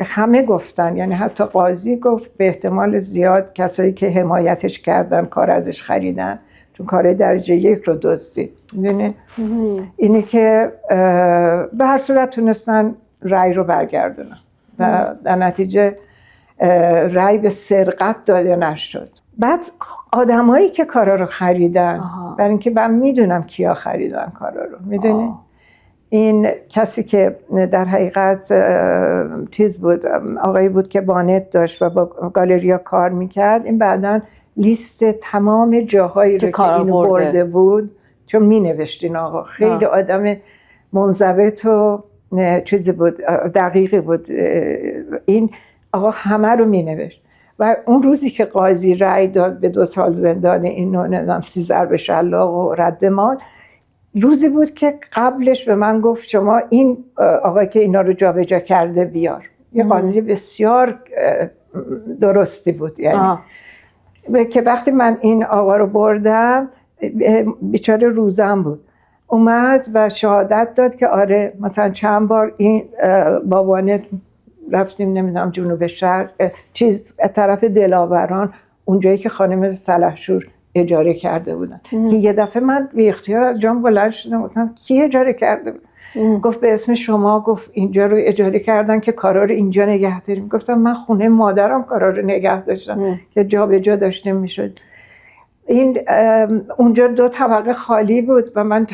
همه گفتن، یعنی حتی قاضی گفت به احتمال زیاد کسایی که حمایتش کردن، کار ازش خریدن، چون کار درجه 1 رو دزدید. میدونی اینی که به هر صورت تونستن رأی رو برگردونن و در نتیجه رأی به سرقت داده نشد. بعد آدمایی که کارا رو خریدن، برای اینکه من میدونم کیا خریدن کارا رو، میدونی این کسی که در حقیقت چیز بود، آقایی بود که بانت داشت و با گالریا کار میکرد، این بعداً لیست تمام جاهایی رو که اینو برده بود، چون مینوشت این آقا خیلی آدم منضبط و چیزی بود، دقیقی بود، این آقا همه رو مینوشت. و اون روزی که قاضی رأی داد به 2 سال زندان اینو، نمیدونم 30 ضرب شلاق و رد مال، روزی بود که قبلش به من گفت شما این آقا که اینا رو جابجا کرده بیار. یه قاضی بسیار درستی بود، یعنی که وقتی من این آقا رو بردم، بیچاره روزم بود، اومد و شهادت داد که آره مثلا چند بار این بابانه رفتیم نمیدونم جنوب شهر طرف دلاوران، اونجایی که خانم سلحشور اجاره کرده بودن، که یه دفعه من بی اختیار از جام بلند شدم گفتم کی اجاره کرده بود؟ گفت به اسم شما، گفت اینجا رو اجاره کردن که کارا رو اینجا نگه داریم. گفتم من خونه مادرم کارا رو نگه داشتم که جا به جا داشته میشد. این اونجا 2 طبقه خالی بود و من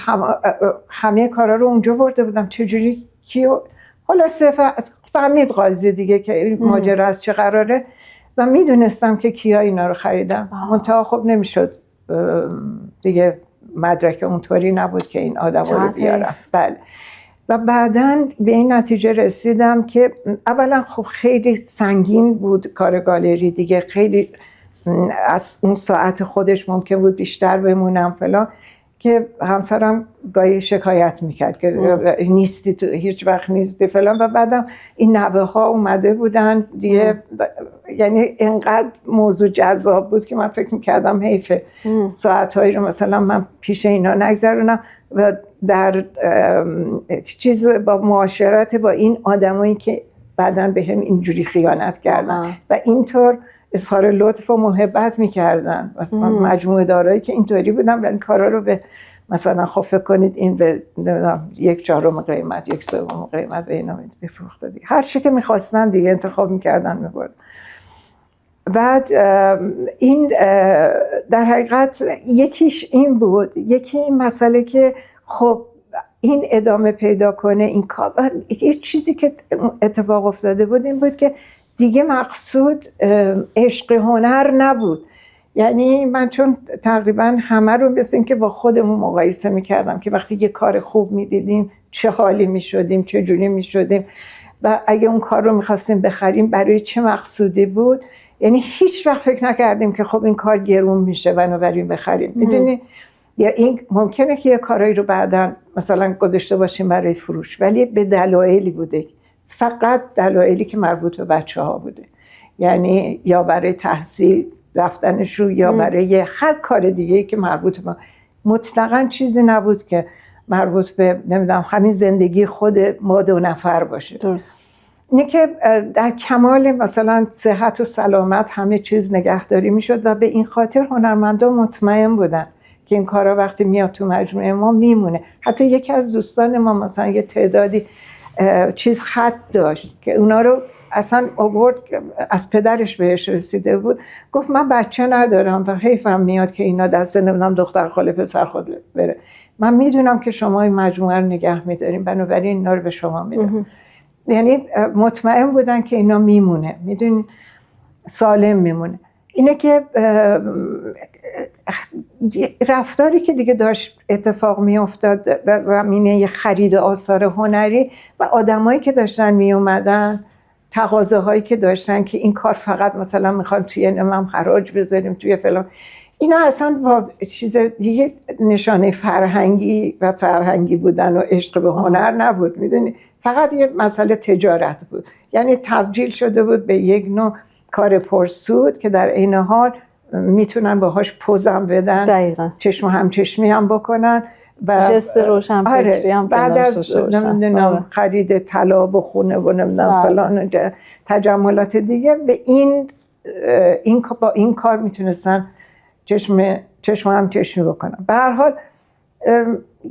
همه کارا رو اونجا برده بودم. چجوری کیو خلاصه فهمید قاضی دیگه که این ماجرا از چه قراره و میدونستم که کیا اینا رو خریدم. منتها خب نمیشد دیگه، مدرک اونطوری نبود که این آدم رو بیارم. بله. و بعداً به این نتیجه رسیدم که اولا خب خیلی سنگین بود کار گالری دیگه، خیلی از اون ساعت خودش ممکن بود بیشتر بمونم فلان، که همسرم گاهی شکایت میکرد که نیستی تو، هیچ وقت نیستی فلان. و بعدم این نوه ها اومده بودن دیگه، یعنی اینقدر موضوع جذاب بود که من فکر میکردم حیفه ساعتهایی رو مثلا من پیش اینا نگذرونم و در چیز با معاشرت با این آدمایی که بعداً به هم اینجوری خیانت کردن و اینطور اظهار لطف و محبت میکردن. مثلا مجموعه دارایی که اینطوری بودن و این کارا رو به مثلا خب فکر کنید این به 1/4 قیمت 1/3 قیمت به اینا بفروخته دیگه، هر چی که میخواستن دیگه انتخاب میکردن میبردن. بعد این در حقیقت یکیش این بود، یکی این مسئله که خب این ادامه پیدا کنه این کار. یه چیزی که اتفاق افتاده بود این بود که دیگه مقصود عشق هنر نبود. یعنی من چون تقریبا همه رو مثل این که با خودمون مقایسه میکردم که وقتی یه کار خوب میدیدیم چه حالی میشدیم، چه جوری میشدیم و اگه اون کار رو میخواستیم بخریم برای چه مقصودی بود. یعنی هیچ وقت فکر نکردیم که خب این کار گرون میشه بنابراین بخریم. میدونی یا این ممکنه که یه کارایی رو بعداً مثلا گذاشته باشیم برای فروش، ولی به دلایلی بوده، فقط دلایلی که مربوط به بچه‌ها بوده، یعنی یا برای تحصیل رفتنشون یا برای هر کار دیگه‌ای که مربوط به مطلقاً چیزی نبود که مربوط به نمیدونم همین زندگی خود ما 2 نفر باشه. درست. اینه که در کمال مثلا صحت و سلامت همه چیز نگهداری میشد و به این خاطر هنرمندان مطمئن بودن که این کارا وقتی میاد تو مجموعه ما میمونه. حتی یکی از دوستان ما مثلا یه تعدادی چیز خط داشت که اونا رو اصلا آورد، از پدرش بهش رسیده بود، گفت من بچه ندارم و حیفم میاد که اینا دست نمیدونم دختر خاله پسر خود بره، من میدونم که شما این مجموعه رو نگه میداریم بنابراین اینا رو به شما میدم. یعنی مطمئن بودن که اینا میمونه، میدونی سالم میمونه. اینه که رفتاری که دیگه داشت اتفاق می افتاد در زمینه خرید آثار هنری و آدمایی که داشتن می اومدن، تقاضاهایی که داشتن که این کار فقط مثلا میخوان توی نمام حراج بذاریم توی فلان، اینا اصلا با چیز دیگه نشانه فرهنگی بودن و عشق به هنر نبود، میدونی، فقط یه مسئله تجارت بود. یعنی تبدیل شده بود به یک نوع کار پرسود که در عین حال میتونن باهاش پوزم بدن، دقیقاً چشم هم چشمی هم بکنن و جست روشن فکری هم بعد از نمیدونم خرید طلا و خونه و نمیدونم فلان تجملات دیگه به این کار میتونستن چشم هم چشمی بکنن. به هر حال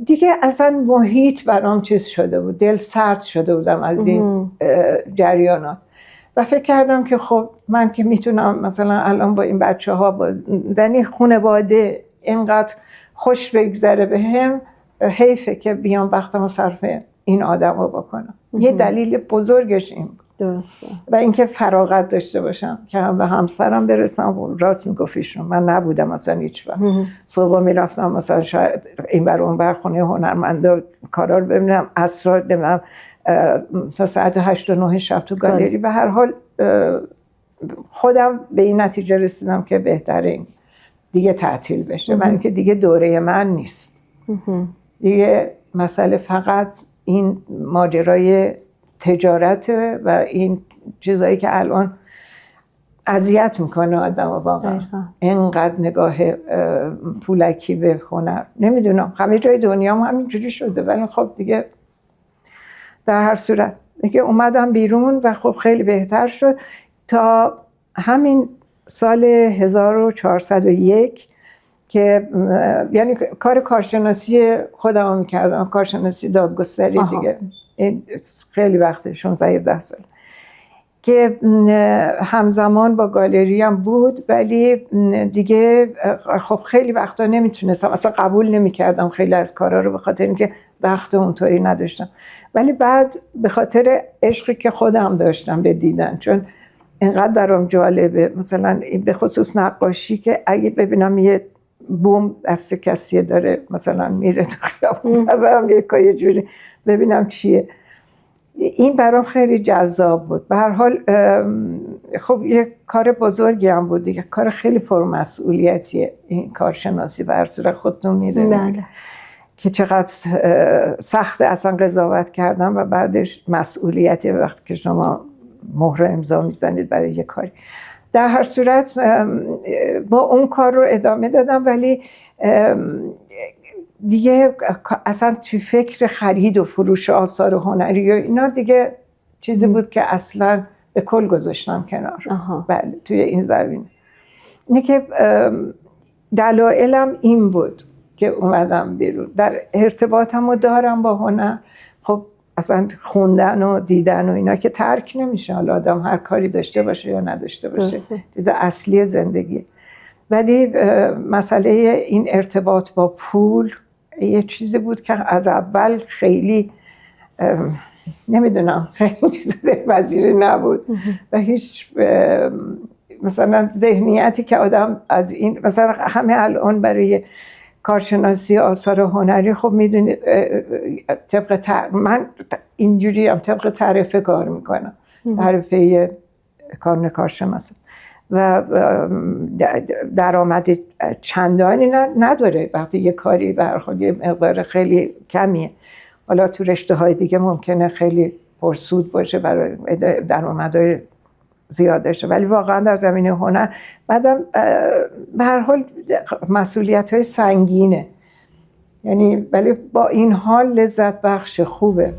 دیگه اصلا محیط برام چیز شده بود، دل سرد شده بودم از این جریانات و فکر کردم که خب من که میتونم مثلا الان با این بچه ها با زنی خانواده اینقدر خوش بگذره به هم، حیفه که بیام وقتمو صرف این آدم رو بکنم. یه دلیل بزرگش این بود. درسته. و اینکه فراغت داشته باشم که هم به همسرم برسم. و راست میگفتیشون من نبودم مثلا هیچ وقت صبح میرفتم مثلا شاید این بر اون بر خونه هنرمندا کارا رو ببینم، عصر نمیدونم تا ساعت 8 و 9 شب تو گالری. به هر حال خودم به این نتیجه رسیدم که بهتره این دیگه تعطیل بشه، من اینکه دیگه دوره من نیست دیگه، مسئله فقط این ماجرای تجارته و این چیزایی که الان اذیت میکنه آدم واقعا، اینقدر نگاه پولکی به هنر. نمیدونم همه جای دنیا هم همینجوری شده، ولی خب دیگه در هر صورت دیگه اومدم بیرون و خب خیلی بهتر شد. تا همین سال 1401 که یعنی کار کارشناسی خودم میکردم، کارشناسی دادگستری دیگه. این خیلی وقته، 16-17 سال که همزمان با گالری هم بود، ولی دیگه خب خیلی وقتا نمیتونستم، اصلا قبول نمیکردم خیلی از کارا رو، به خاطر اینکه وقت اونطوری نداشتم. ولی بعد به خاطر عشقی که خودم داشتم به دیدن، چون اینقدر برام جالبه، مثلا به خصوص نقاشی، که اگه ببینم یه بوم دست کسی داره مثلا میره تو خیابون، برام یه جوری ببینم چیه، این برام خیلی جذاب بود. به هر حال خب یه کار بزرگی هم بود دیگه، کار خیلی پرمسئولیتیه این کارشناسی، به هر صورت خودتون میدونید که چقدر سخته اصلا قضاوت کردن و بعدش مسئولیتی وقتی که شما مهر امضا میزنید برای یه کاری. در هر صورت با اون کار رو ادامه دادم، ولی دیگه اصلا توی فکر خرید و فروش آثار هنری و اینا دیگه چیزی بود که اصلا به کل گذاشتم کنار. بله، توی این زمینه. اینه که دلایلم این بود که اومدم بیرون. در ارتباطم رو دارم با هنر، خب اصلا خوندن و دیدن و اینا که ترک نمیشه، حالا آدم هر کاری داشته باشه یا نداشته باشه، چیز اصلی زندگی. ولی مسئله این ارتباط با پول یه چیزی بود که از اول خیلی نمیدونم، خیلی چیز دلپذیری نبود و هیچ مثلا ذهنیتی که آدم از این، مثلا همه الان برای کارشناسی آثار هنری خب میدونید من اینجوری هم طبق تعرفه کار میکنم، تعرفه کانون کارشناسی و درآمد چندانی نداره وقتی یه کاری به هر حال یه مقدار خیلی کمیه. حالا تو رشته‌های دیگه ممکنه خیلی پرسود باشه، برای درآمدهای زیاد داشته، ولی واقعا در زمینه هنر بعدم به هر حال مسئولیت‌های سنگینه، یعنی ولی با این حال لذت بخش خوبه.